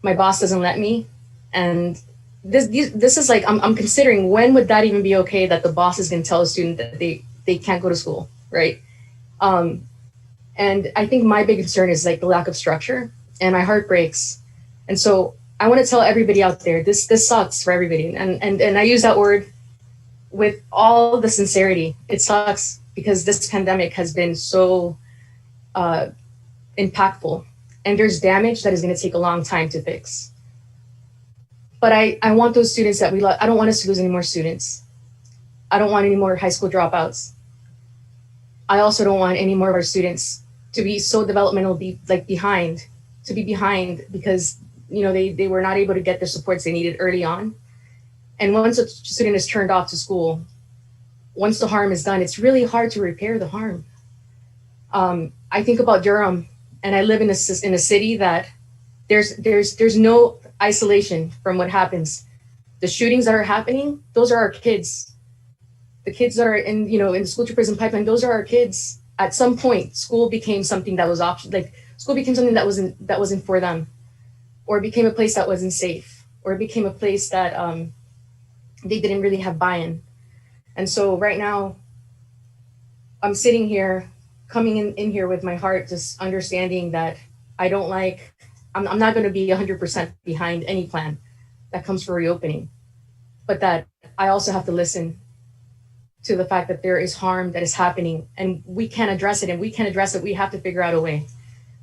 boss doesn't let me. And this is like, I'm considering, when would that even be okay, that the boss is going to tell a student that they can't go to school, right? And I think my big concern is like the lack of structure, and my heart breaks. And so I want to tell everybody out there, this sucks for everybody. And I use that word with all the sincerity. It sucks because this pandemic has been so impactful, and there's damage that is going to take a long time to fix. But I want those students that we love. I don't want us to lose any more students. I don't want any more high school dropouts. I also don't want any more of our students to be so developmentally behind because they were not able to get the supports they needed early on. And once a student is turned off to school, once the harm is done, it's really hard to repair the harm. I think about Durham, and I live in a city that there's no isolation from what happens. The shootings that are happening, those are our kids. The kids that are in the school to prison pipeline, those are our kids. At some point, school became something that was school became something that wasn't for them, or it became a place that wasn't safe, or it became a place that they didn't really have buy-in. And so right now, I'm sitting here, coming in here with my heart, just understanding that I'm not going to be 100% behind any plan that comes for reopening, but that I also have to listen to the fact that there is harm that is happening, and we can't address it. And we can't address it. We have to figure out a way,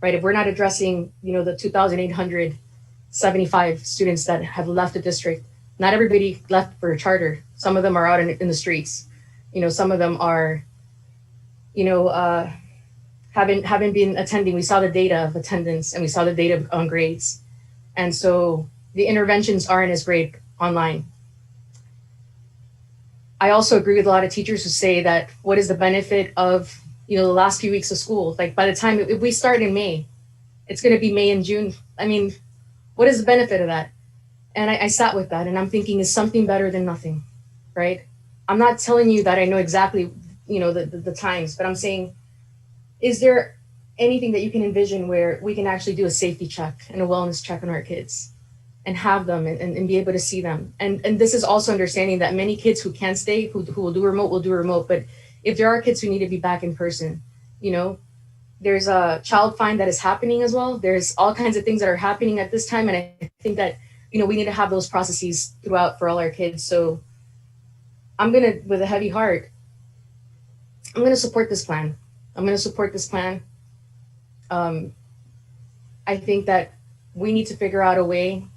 right? If we're not addressing, the 2,875 students that have left the district, not everybody left for a charter. Some of them are out in the streets. Some of them are, haven't been attending. We saw the data of attendance, and we saw the data on grades. And so the interventions aren't as great online. I also agree with a lot of teachers who say that what is the benefit of, the last few weeks of school? Like, by the time, if we start in May, it's going to be May and June. I mean, what is the benefit of that? And I sat with that, and I'm thinking, is something better than nothing, right? I'm not telling you that I know exactly, the times, but I'm saying, is there anything that you can envision where we can actually do a safety check and a wellness check on our kids and have them and be able to see them? And this is also understanding that many kids who can stay, who will do remote, but if there are kids who need to be back in person, there's a child find that is happening as well. There's all kinds of things that are happening at this time. And I think that, we need to have those processes throughout for all our kids. So I'm going to, with a heavy heart, I'm going to support this plan. I think that we need to figure out a way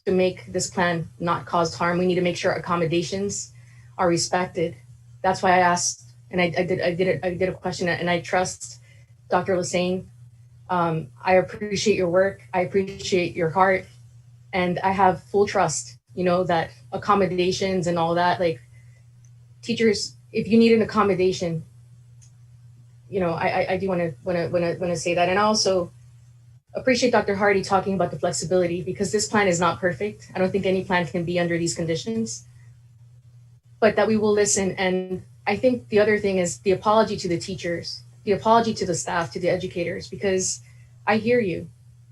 to make this plan not cause harm. We need to make sure accommodations are respected. That's why I asked, and I did a question, and I trust Dr. Lassane. I appreciate your work. I appreciate your heart, and I have full trust, that accommodations and all that, like, teachers, if you need an accommodation, I do want to say that. And I also appreciate Dr. Hardy talking about the flexibility, because this plan is not perfect. I don't think any plan can be under these conditions, but that we will listen. And I think the other thing is the apology to the teachers, the apology to the staff, to the educators, because I hear you.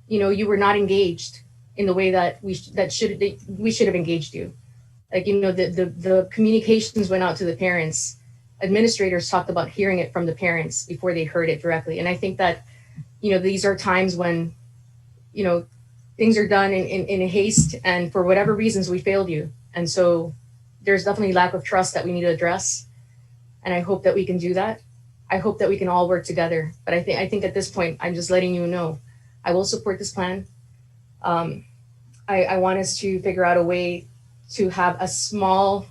You were not engaged in the way that we should have engaged you. Like, the communications went out to the parents. Administrators talked about hearing it from the parents before they heard it directly. And I think that, these are times when, things are done in haste, and for whatever reasons we failed you. And so there's definitely lack of trust that we need to address. And I hope that we can do that. I hope that we can all work together. But I think at this point, I'm just letting you know, I will support this plan. I want us to figure out a way to have a small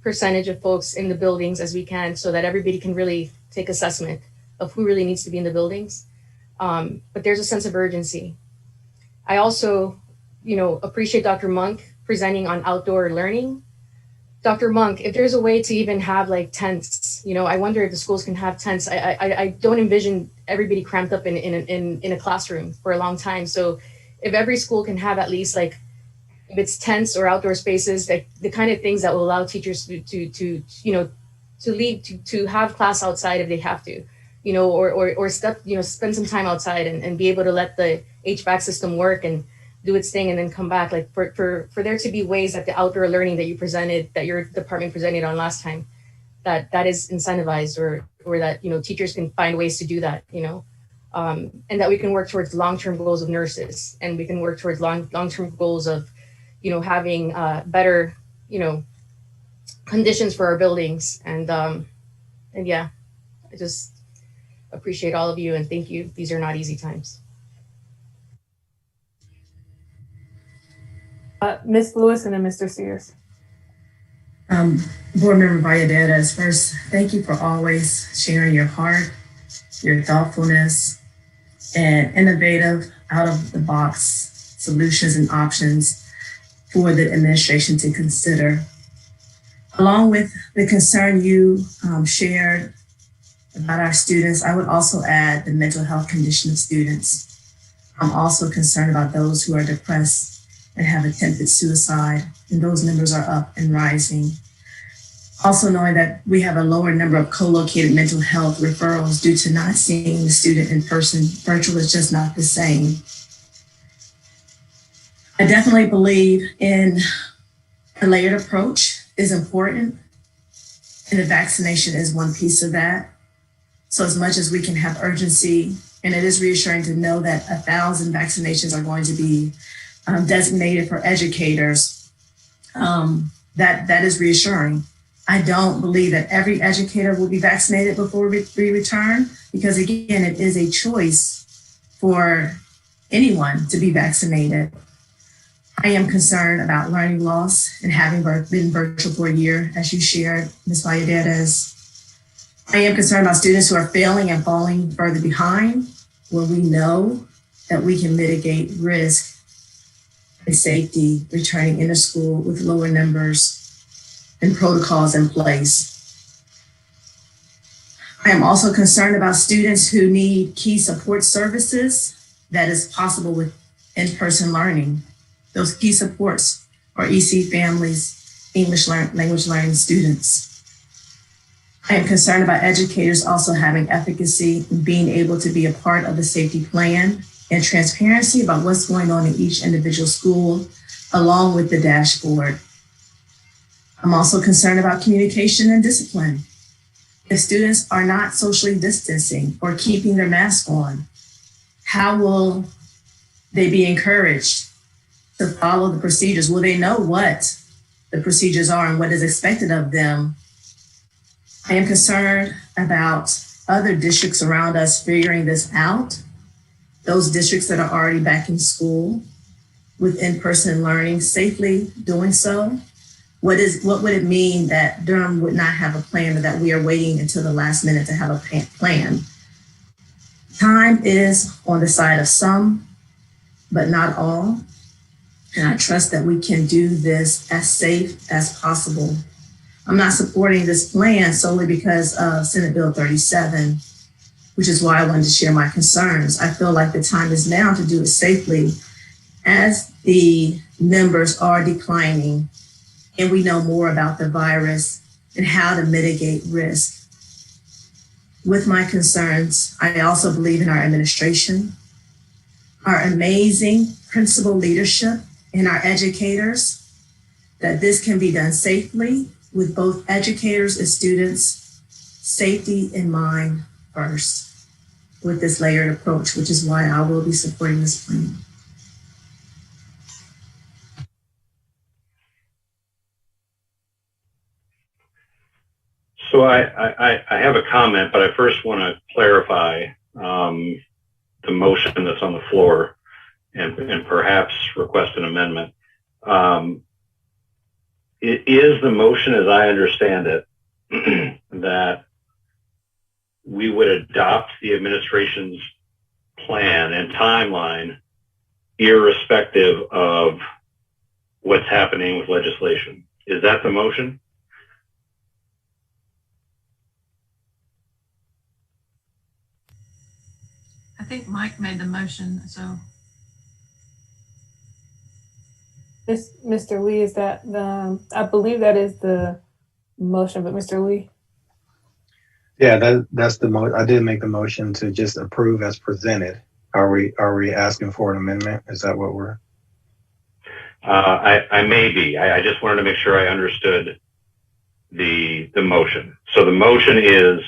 percentage of folks in the buildings as we can, so that everybody can really take assessment of who really needs to be in the buildings. But there's a sense of urgency. I also, appreciate Dr. Monk presenting on outdoor learning. Dr. Monk, if there's a way to even have like tents, I wonder if the schools can have tents. I don't envision everybody cramped up in a classroom for a long time. So if every school can have at least, like, if it's tents or outdoor spaces, like the kind of things that will allow teachers to have class outside if they have to, or spend some time outside and be able to let the HVAC system work and do its thing and then come back. Like for there to be ways that the outdoor learning that you presented, that your department presented on last time, that is incentivized, or that, teachers can find ways to do that, and that we can work towards long-term goals of nurses, and we can work towards long-term goals of, having better, conditions for our buildings. And yeah, I just appreciate all of you and thank you. These are not easy times. Ms. Lewis and then Mr. Sears. Board Member Valladares, first, thank you for always sharing your heart, your thoughtfulness, and innovative, out-of-the-box solutions and options for the administration to consider. Along with the concern you shared about our students, I would also add the mental health condition of students. I'm also concerned about those who are depressed and have attempted suicide, and those numbers are up and rising. Also knowing that we have a lower number of co-located mental health referrals due to not seeing the student in person. Virtual is just not the same. I definitely believe in a layered approach is important, and the vaccination is one piece of that. So as much as we can have urgency, and it is reassuring to know that 1,000 vaccinations are going to be designated for educators, that is reassuring. I don't believe that every educator will be vaccinated before we return, because again, it is a choice for anyone to be vaccinated. I am concerned about learning loss and having been virtual for a year, as you shared, Ms. Valladares. I am concerned about students who are failing and falling further behind, where we know that we can mitigate risk and safety returning into school with lower numbers and protocols in place. I am also concerned about students who need key support services that is possible with in-person learning. Those key supports are EC families, English language learning students. I am concerned about educators also having efficacy and being able to be a part of the safety plan and transparency about what's going on in each individual school, along with the dashboard. I'm also concerned about communication and discipline. If students are not socially distancing or keeping their mask on, how will they be encouraged to follow the procedures? Will they know what the procedures are and what is expected of them? I am concerned about other districts around us figuring this out, those districts that are already back in school with in-person learning, safely doing so. What would it mean that Durham would not have a plan, or that we are waiting until the last minute to have a plan? Time is on the side of some, but not all. And I trust that we can do this as safe as possible. I'm not supporting this plan solely because of Senate Bill 37, which is why I wanted to share my concerns. I feel like the time is now to do it safely as the numbers are declining and we know more about the virus and how to mitigate risk. With my concerns, I also believe in our administration, our amazing principal leadership, and our educators, that this can be done safely with both educators and students, safety in mind first with this layered approach, which is why I will be supporting this plan. So I have a comment, but I first want to clarify the motion that's on the floor and perhaps request an amendment. It is the motion, as I understand it, that we would adopt the administration's plan and timeline irrespective of what's happening with legislation. Is that the motion? I think Mike made the motion, so. Mr. Lee, is that I believe that is the motion, but Mr. Lee? Yeah, that's the I did make the motion to just approve as presented. Are we asking for an amendment? Is that what we're? I may be. I just wanted to make sure I understood the motion. So the motion is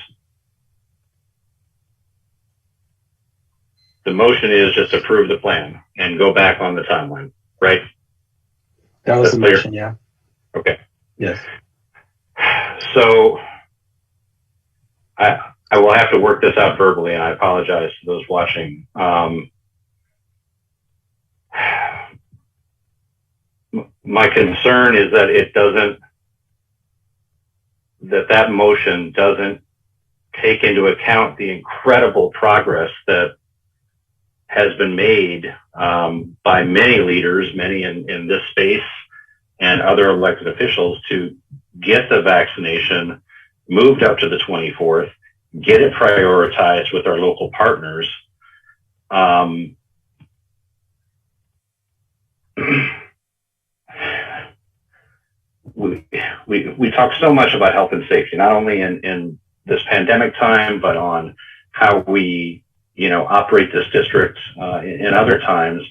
just approve the plan and go back on the timeline, right? That was the motion, yeah. Okay. Yes. So I will have to work this out verbally, and I apologize to those watching. My concern is that that motion doesn't take into account the incredible progress that has been made by many leaders, many in this space and other elected officials to get the vaccination moved up to the 24th, get it prioritized with our local partners. We talk so much about health and safety, not only in this pandemic time, but on how we operate this district in other times,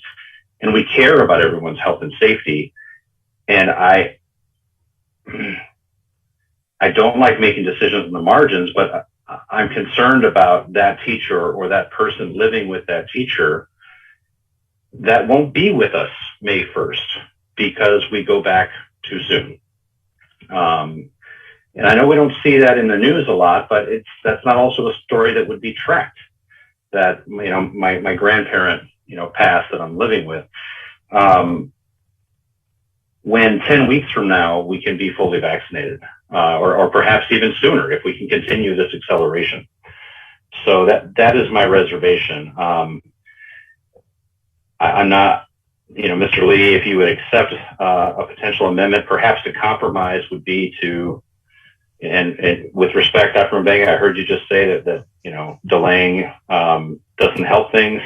and we care about everyone's health and safety. And I don't like making decisions in the margins, but I'm concerned about that teacher or that person living with that teacher that won't be with us May 1st because we go back too soon. And I know we don't see that in the news a lot, but that's not also a story that would be tracked. That my grandparent passed that I'm living with. When 10 weeks from now we can be fully vaccinated, or perhaps even sooner if we can continue this acceleration. So that is my reservation. I'm not, Mr. Lee, if you would accept a potential amendment, perhaps a compromise would be to, and with respect, Dr. Mbenga, I heard you just say that delaying doesn't help things,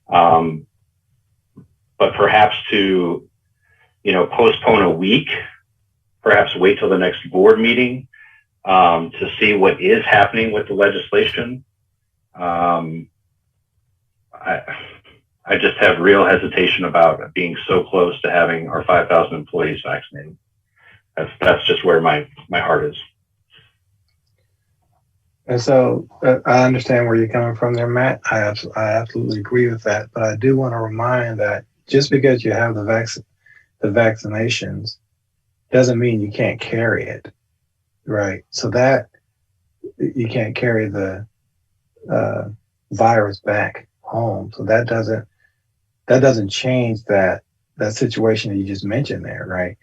but perhaps to postpone a week, perhaps wait till the next board meeting to see what is happening with the legislation. I just have real hesitation about being so close to having our 5,000 employees vaccinated. That's just where my heart is. And so I understand where you're coming from there, Matt. I absolutely agree with that. But I do want to remind that just because you have the vaccinations doesn't mean you can't carry it, right? So that you can't carry the virus back home. So that doesn't change that situation that you just mentioned there, right?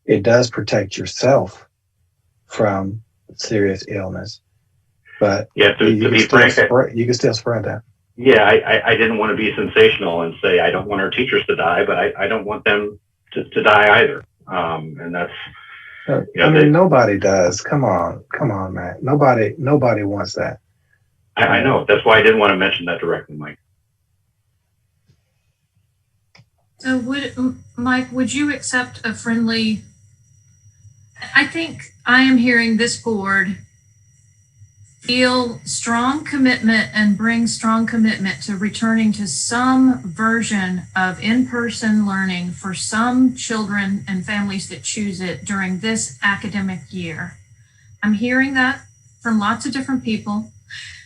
It does protect yourself from serious illness. But yeah, to be frank, you can still spread that. Yeah, I didn't want to be sensational and say I don't want our teachers to die, but I don't want them to die either. And that's nobody does. Come on, Matt. Nobody wants that. I know. That's why I didn't want to mention that directly, Mike. So Mike, would you accept a friendly, I think I am hearing this board feel strong commitment and bring strong commitment to returning to some version of in-person learning for some children and families that choose it during this academic year. I'm hearing that from lots of different people.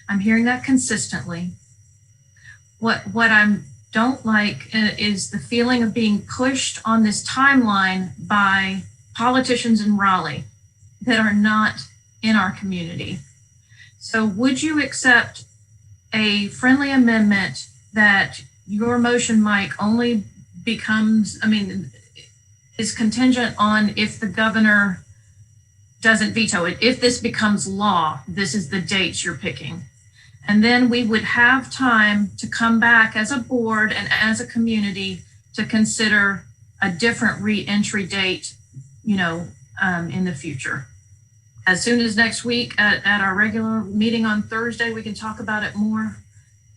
I'm hearing that consistently. What I don't like is the feeling of being pushed on this timeline by politicians in Raleigh that are not in our community. So would you accept a friendly amendment that your motion, Mike, only becomes, is contingent on if the governor doesn't veto it? If this becomes law, this is the dates you're picking. And then we would have time to come back as a board and as a community to consider a different re-entry date, in the future. As soon as next week at our regular meeting on Thursday, we can talk about it more.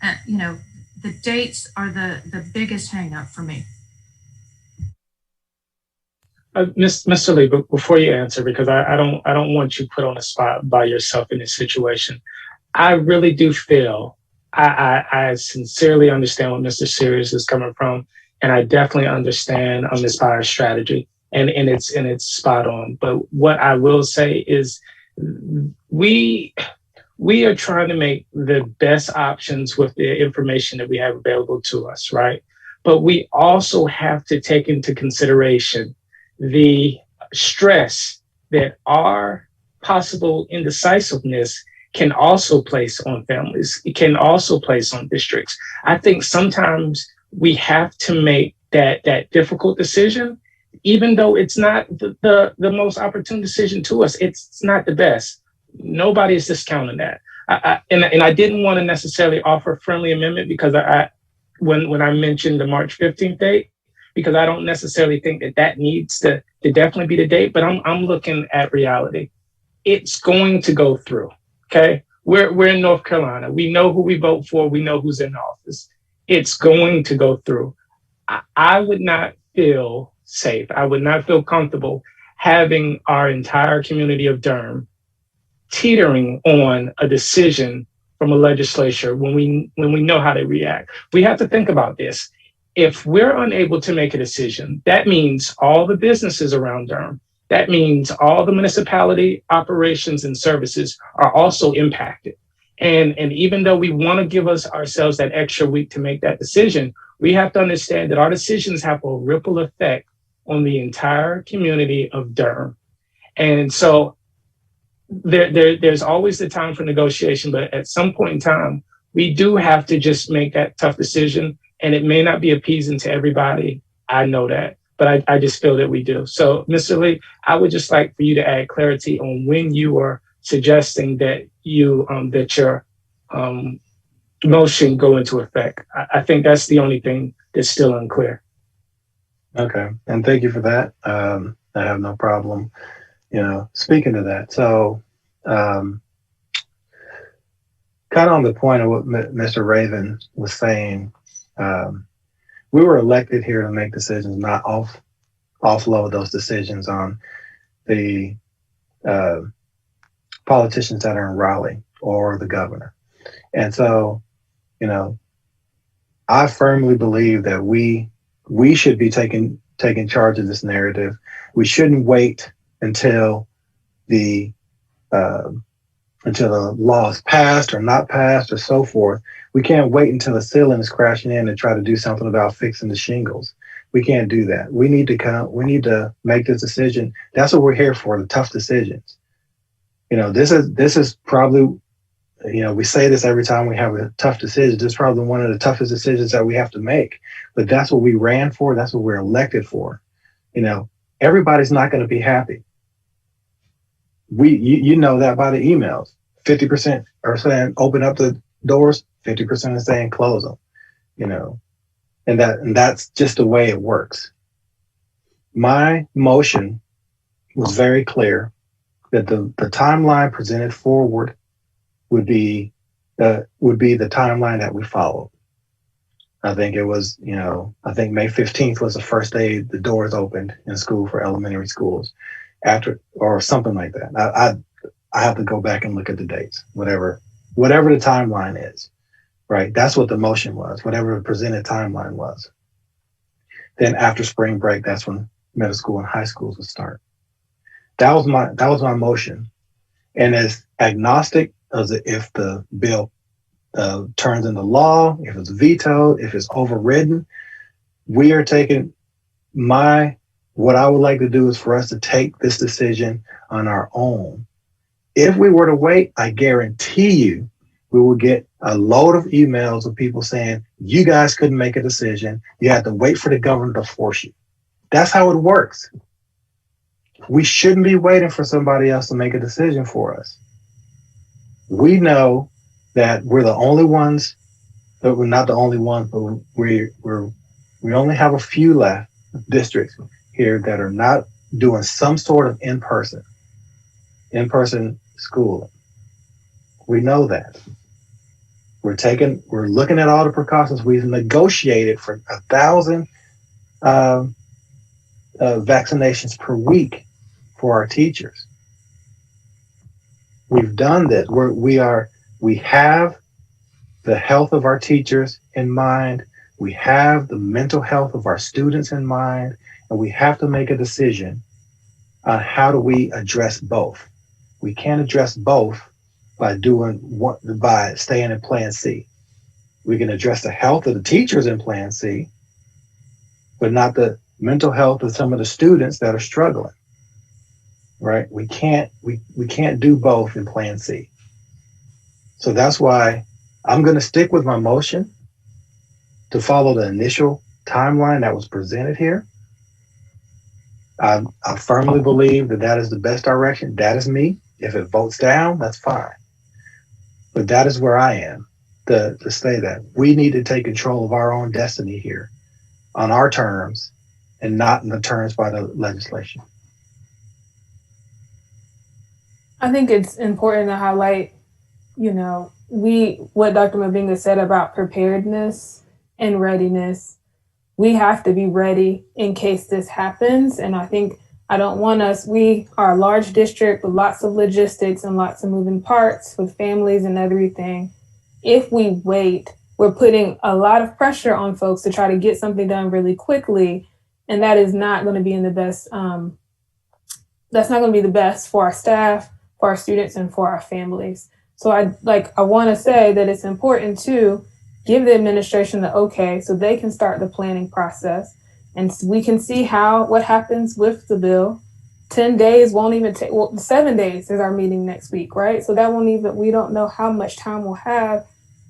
The dates are the biggest hang up for me. Mr. Lee, but before you answer, because I don't want you put on the spot by yourself in this situation. I really do feel, I sincerely understand what Mr. Sears is coming from, and I definitely understand Ms. Byers' strategy, and it's spot on. But what I will say is we are trying to make the best options with the information that we have available to us, right? But we also have to take into consideration the stress that our possible indecisiveness can also place on families. It can also place on districts. I think sometimes we have to make that difficult decision, even though it's not the most opportune decision to us. It's not the best. Nobody is discounting that. And I didn't want to necessarily offer a friendly amendment because when I mentioned the March 15th date, because I don't necessarily think that needs to definitely be the date, but I'm looking at reality. It's going to go through. Okay, we're in North Carolina. We know who we vote for. We know who's in office. It's going to go through. I would not feel safe. I would not feel comfortable having our entire community of Durham teetering on a decision from a legislature when we know how they react. We have to think about this. If we're unable to make a decision, that means all the businesses around Durham, that means all the municipality operations and services are also impacted. And even though we want to give ourselves that extra week to make that decision, we have to understand that our decisions have a ripple effect on the entire community of Durham. And so there's always the time for negotiation, but at some point in time, we do have to just make that tough decision. And it may not be appeasing to everybody. I know that. But I just feel that we do. So, Mr. Lee, I would just like for you to add clarity on when you are suggesting that your motion go into effect. I think that's the only thing that's still unclear. Okay, and thank you for that. I have no problem, speaking to that. So, kind of on the point of what Mr. Raven was saying, we were elected here to make decisions, not offload those decisions on the politicians that are in Raleigh or the governor. And so, I firmly believe that we should be taking charge of this narrative. We shouldn't wait until the law is passed or not passed or so forth. We can't wait until the ceiling is crashing in and try to do something about fixing the shingles. We can't do that. We need to make this decision. That's what we're here for, the tough decisions. This is probably, we say this every time we have a tough decision. This is probably one of the toughest decisions that we have to make. But that's what we ran for. That's what we're elected for. Everybody's not going to be happy. You know that by the emails. 50% are saying open up the doors, 50% are saying close them, and that's just the way it works. My motion was very clear that the timeline presented forward would be would be the timeline that we followed. I think it was, I think May 15th was the first day the doors opened in school for elementary schools after, or something like that. I have to go back and look at the dates, whatever the timeline is, right? That's what the motion was, whatever the presented timeline was. Then after spring break, that's when middle school and high schools would start. That was my motion. And as agnostic as if the bill turns into law, if it's vetoed, if it's overridden, we are taking what I would like to do is for us to take this decision on our own. If we were to wait, I guarantee you, we will get a load of emails of people saying, you guys couldn't make a decision. You had to wait for the government to force you. That's how it works. We shouldn't be waiting for somebody else to make a decision for us. We know that we're the only ones, but we're not the only ones, but we only have a few left districts here that are not doing some sort of in-person schooling. We know that. We're looking at all the precautions. We've negotiated for 1,000 vaccinations per week for our teachers. We've done this. We have the health of our teachers in mind. We have the mental health of our students in mind, and we have to make a decision on how do we address both. We can't address both by staying in Plan C. We can address the health of the teachers in Plan C, but not the mental health of some of the students that are struggling. Right? We can't do both in Plan C. So that's why I'm going to stick with my motion to follow the initial timeline that was presented here. I firmly believe that is the best direction. That is me. If it votes down, that's fine. But that is where I am to say that we need to take control of our own destiny here on our terms and not in the terms by the legislation. I think it's important to highlight, what Dr. Mabenga said about preparedness and readiness. We have to be ready in case this happens. And I think we are a large district with lots of logistics and lots of moving parts with families and everything. If we wait, we're putting a lot of pressure on folks to try to get something done really quickly. And that is not going to be in the best, that's not going to be the best for our staff, for our students, and for our families. So I want to say that it's important to give the administration the okay so they can start the planning process. And we can see what happens with the bill. 10 days won't even take, 7 days is our meeting next week, right? So we don't know how much time we'll have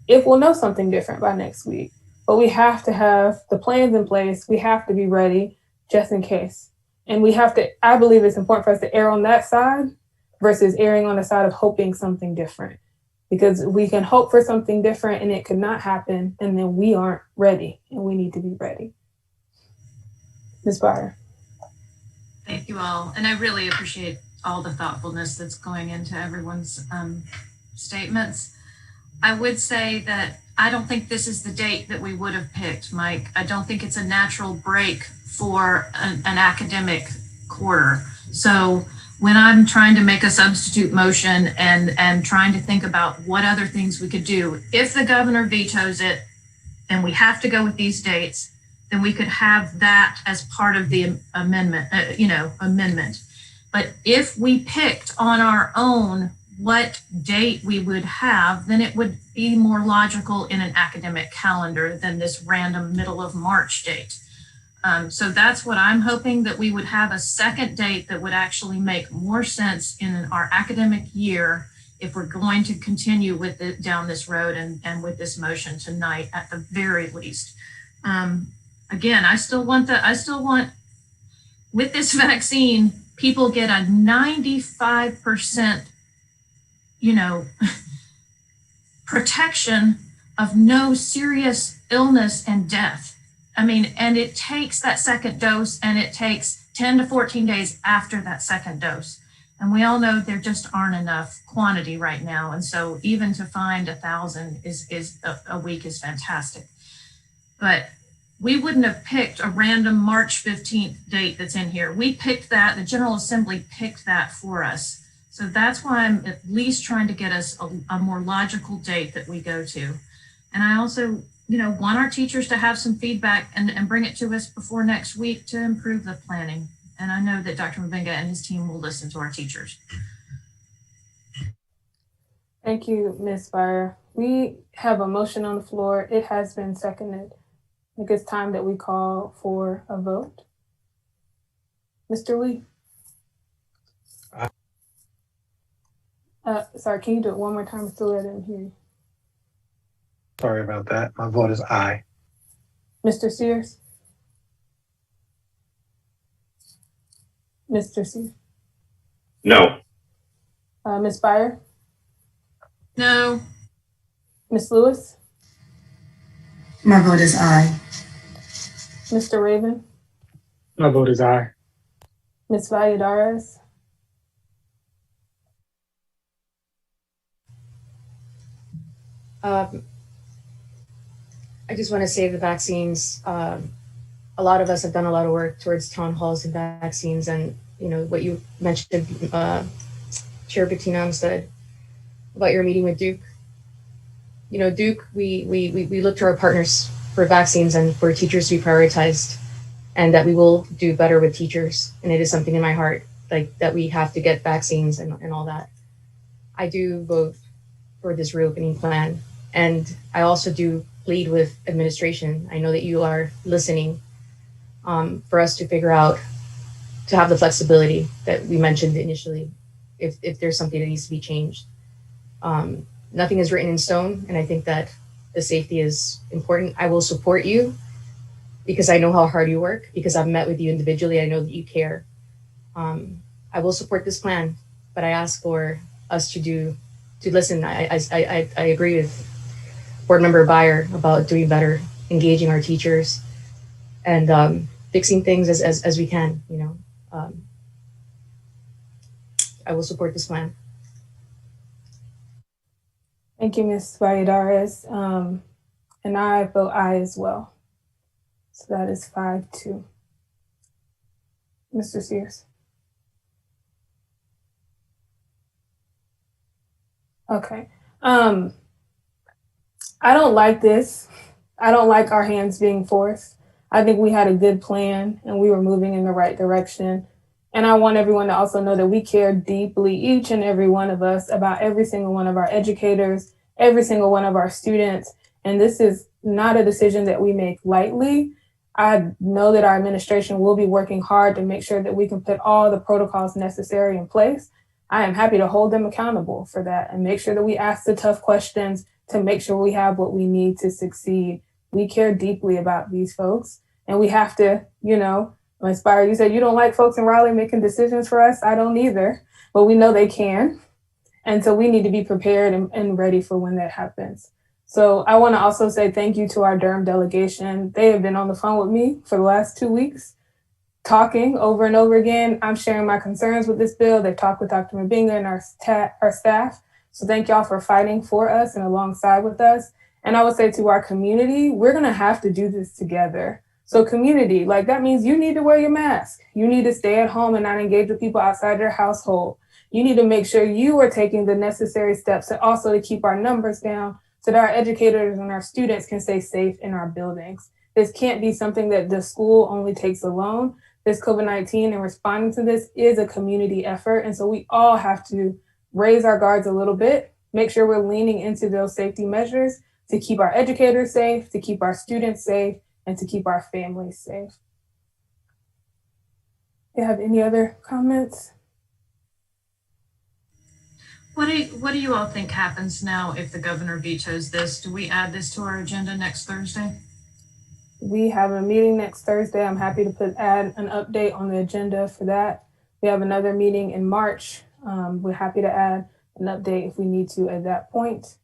if we'll know something different by next week. But we have to have the plans in place. We have to be ready just in case. And I believe it's important for us to err on that side versus erring on the side of hoping something different. Because we can hope for something different and it could not happen, and then we aren't ready, and we need to be ready. Ms. Byer. Thank you all. And I really appreciate all the thoughtfulness that's going into everyone's statements. I would say that I don't think this is the date that we would have picked, Mike. I don't think it's a natural break for an academic quarter. So when I'm trying to make a substitute motion and trying to think about what other things we could do, if the governor vetoes it and we have to go with these dates, then we could have that as part of the amendment. But if we picked on our own what date we would have, then it would be more logical in an academic calendar than this random middle of March date. So that's what I'm hoping, that we would have a second date that would actually make more sense in our academic year if we're going to continue with it down this road and with this motion tonight at the very least. Again, I still want with this vaccine, people get a 95%, protection of no serious illness and death. I mean, and it takes that second dose, and it takes 10 to 14 days after that second dose. And we all know there just aren't enough quantity right now. And so even to find 1,000 is a week is fantastic. But we wouldn't have picked a random March 15th date that's in here. We picked that, the General Assembly picked that for us. So that's why I'm at least trying to get us a more logical date that we go to. And I also, want our teachers to have some feedback and bring it to us before next week to improve the planning. And I know that Dr. Mabenga and his team will listen to our teachers. Thank you, Ms. Byer. We have a motion on the floor. It has been seconded. I think it's time that we call for a vote. Mr. Lee? Sorry, can you do it one more time? Mr. Lee, I didn't hear you. Sorry about that. My vote is aye. Mr. Sears? Mr. Sears? No. Ms. Byer? No. Ms. Lewis? My vote is aye. Mr. Raven? My vote is aye. Ms. Valladares? I just want to say the vaccines, a lot of us have done a lot of work towards town halls and vaccines, and what you mentioned, Chair Bettina Umstead, about your meeting with Duke. Duke, we look to our partners for vaccines and for teachers to be prioritized, and that we will do better with teachers. And it is something in my heart, like that we have to get vaccines and all that. I do vote for this reopening plan. And I also do plead with administration. I know that you are listening, for us to figure out, to have the flexibility that we mentioned initially, if there's something that needs to be changed. Nothing is written in stone, and I think that the safety is important. I will support you because I know how hard you work, because I've met with you individually. I know that you care. I will support this plan, but I ask for us to listen. I agree with Board Member Byer about doing better, engaging our teachers, and fixing things as we can. I will support this plan. Thank you, Ms. Valladares. And I vote aye as well. So that is 5-2. Mr. Sears. Okay. I don't like this. I don't like our hands being forced. I think we had a good plan and we were moving in the right direction. And I want everyone to also know that we care deeply, each and every one of us, about every single one of our educators, every single one of our students. And this is not a decision that we make lightly. I know that our administration will be working hard to make sure that we can put all the protocols necessary in place. I am happy to hold them accountable for that and make sure that we ask the tough questions to make sure we have what we need to succeed. We care deeply about these folks, and we have to, Inspire, you said you don't like folks in Raleigh making decisions for us. I don't either, but we know they can. And so we need to be prepared and ready for when that happens. So I want to also say thank you to our Durham delegation. They have been on the phone with me for the last 2 weeks, talking over and over again. I'm sharing my concerns with this bill. They've talked with Dr. Mabenga and our staff. So thank y'all for fighting for us and alongside with us. And I would say to our community, we're going to have to do this together. So community, that means you need to wear your mask. You need to stay at home and not engage with people outside your household. You need to make sure you are taking the necessary steps to keep our numbers down so that our educators and our students can stay safe in our buildings. This can't be something that the school only takes alone. This COVID-19 and responding to this is a community effort. And so we all have to raise our guards a little bit, make sure we're leaning into those safety measures to keep our educators safe, to keep our students safe, and to keep our families safe. Do you have any other comments? What do you all think happens now if the governor vetoes this? Do we add this to our agenda next Thursday? We have a meeting next Thursday. I'm happy to add an update on the agenda for that. We have another meeting in March. We're happy to add an update if we need to at that point.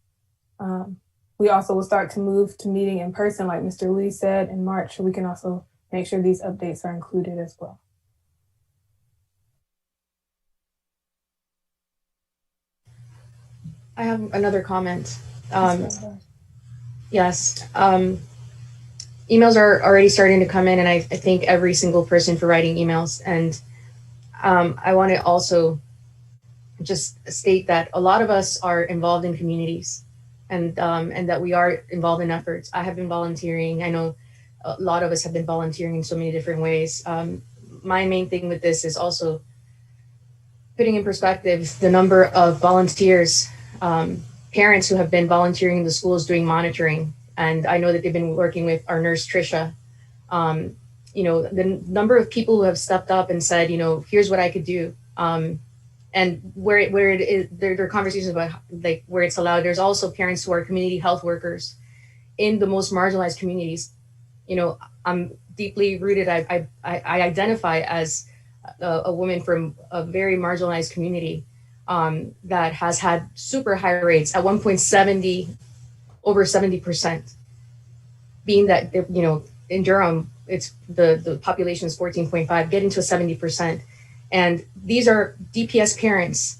We also will start to move to meeting in person, like Mr. Lee said, in March, so we can also make sure these updates are included as well. I have another comment. Yes. Emails are already starting to come in, and I thank every single person for writing emails. And I want to also just state that a lot of us are involved in communities, and that we are involved in efforts. I have been volunteering. I know a lot of us have been volunteering in so many different ways. My main thing with this is also putting in perspective the number of volunteers, parents who have been volunteering in the schools doing monitoring. And I know that they've been working with our nurse, Trisha. The number of people who have stepped up and said, here's what I could do. And where it is, there are conversations about like where it's allowed. There's also parents who are community health workers in the most marginalized communities. I'm deeply rooted. I identify as a woman from a very marginalized community that has had super high rates at 1.70, over 70%. Being that in Durham, it's the population is 14.5, getting to 70%. And these are DPS parents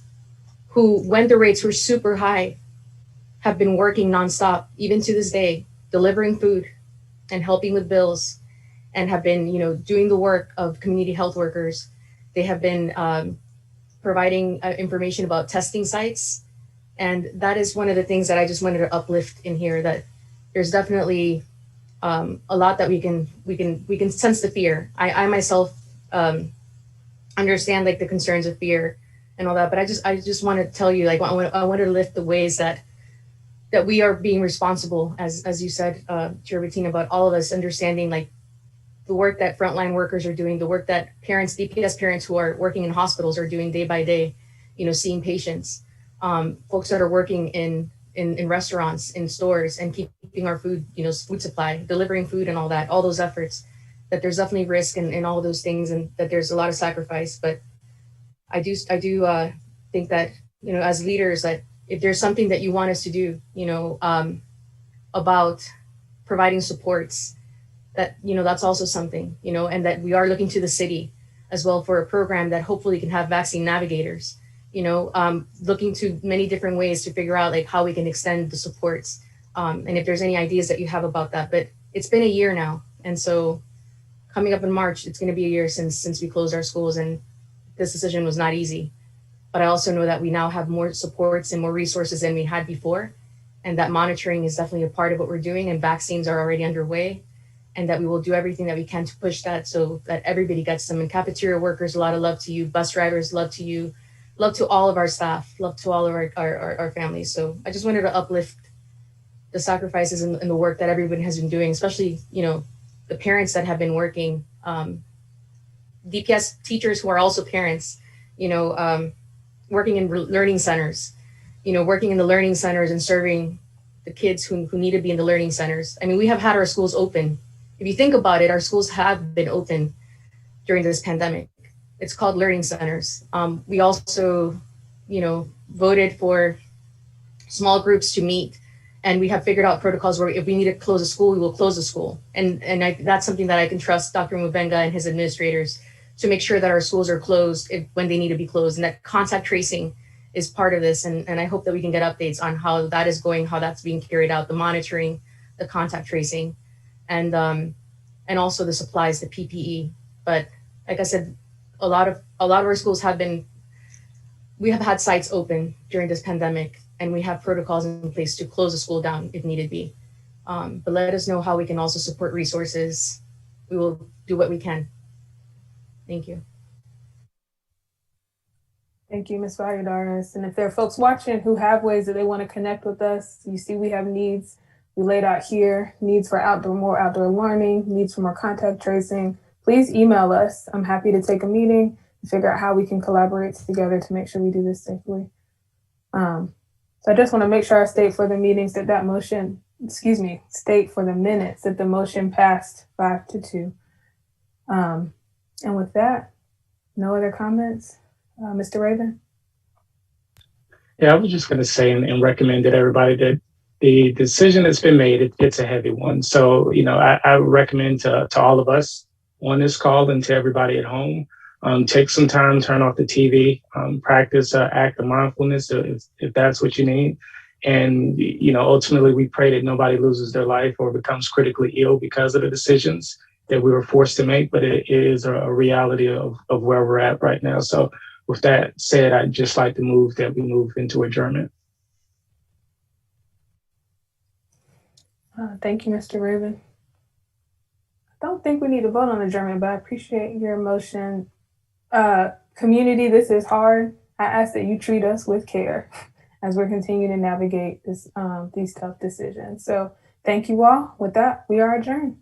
who, when the rates were super high, have been working nonstop, even to this day, delivering food and helping with bills, and have been, doing the work of community health workers. They have been providing information about testing sites. And that is one of the things that I just wanted to uplift in here, that there's definitely a lot that we can sense the fear. I myself understand like the concerns of fear and all that, but I just want to tell you, like, I want to lift the ways that we are being responsible, as you said, Chair Bettina, about all of us understanding like the work that frontline workers are doing, the work that parents, DPS parents who are working in hospitals are doing day by day, seeing patients, folks that are working in restaurants, in stores, and keeping our food, food supply, delivering food and all that, all those efforts, that there's definitely risk in all of those things, and that there's a lot of sacrifice. But I do think that, as leaders, that if there's something that you want us to do, about providing supports, that, that's also something, and that we are looking to the city as well for a program that hopefully can have vaccine navigators, looking to many different ways to figure out like how we can extend the supports. And if there's any ideas that you have about that. But it's been a year now. And so coming up in March, it's going to be a year since we closed our schools, and this decision was not easy. But I also know that we now have more supports and more resources than we had before, and that monitoring is definitely a part of what we're doing, and vaccines are already underway, and that we will do everything that we can to push that so that everybody gets them. And cafeteria workers, a lot of love to you. Bus drivers, love to you. Love to all of our staff. Love to all of our families. So I just wanted to uplift the sacrifices and the work that everybody has been doing, especially, the parents that have been working, DPS teachers who are also parents, working in learning centers, working in the learning centers and serving the kids who need to be in the learning centers. I mean, we have had our schools open. If you think about it, our schools have been open during this pandemic. It's called learning centers. We also, voted for small groups to meet, and we have figured out protocols where if we need to close a school, we will close a school. And that's something that I can trust Dr. Mubenga and his administrators to make sure that our schools are closed when they need to be closed, and that contact tracing is part of this. And I hope that we can get updates on how that is going, how that's being carried out, the monitoring, the contact tracing, and also the supplies, the PPE. But like I said, a lot of our schools we have had sites open during this pandemic, and we have protocols in place to close a school down if needed be. But let us know how we can also support resources. We will do what we can. Thank you. Thank you, Ms. Valladares. And if there are folks watching who have ways that they want to connect with us, you see we have needs we laid out here, needs for more outdoor learning, needs for more contact tracing. Please email us. I'm happy to take a meeting and figure out how we can collaborate together to make sure we do this safely. So I just want to make sure I state for the meetings that motion, state for the minutes that the motion passed 5-2. And with that, no other comments? Mr. Raven? Yeah, I was just going to say and recommend that everybody that the decision that's been made, it's a heavy one. So, I recommend to all of us on this call and to everybody at home, Take some time, turn off the TV, practice an act of mindfulness if that's what you need. And, ultimately we pray that nobody loses their life or becomes critically ill because of the decisions that we were forced to make, but it is a reality of where we're at right now. So with that said, I'd just like to move into adjournment. Thank you, Mr. Rubin. I don't think we need to vote on adjournment, but I appreciate your motion. Community, this is hard. I ask that you treat us with care as we're continuing to navigate these tough decisions. So thank you all. With that, we are adjourned.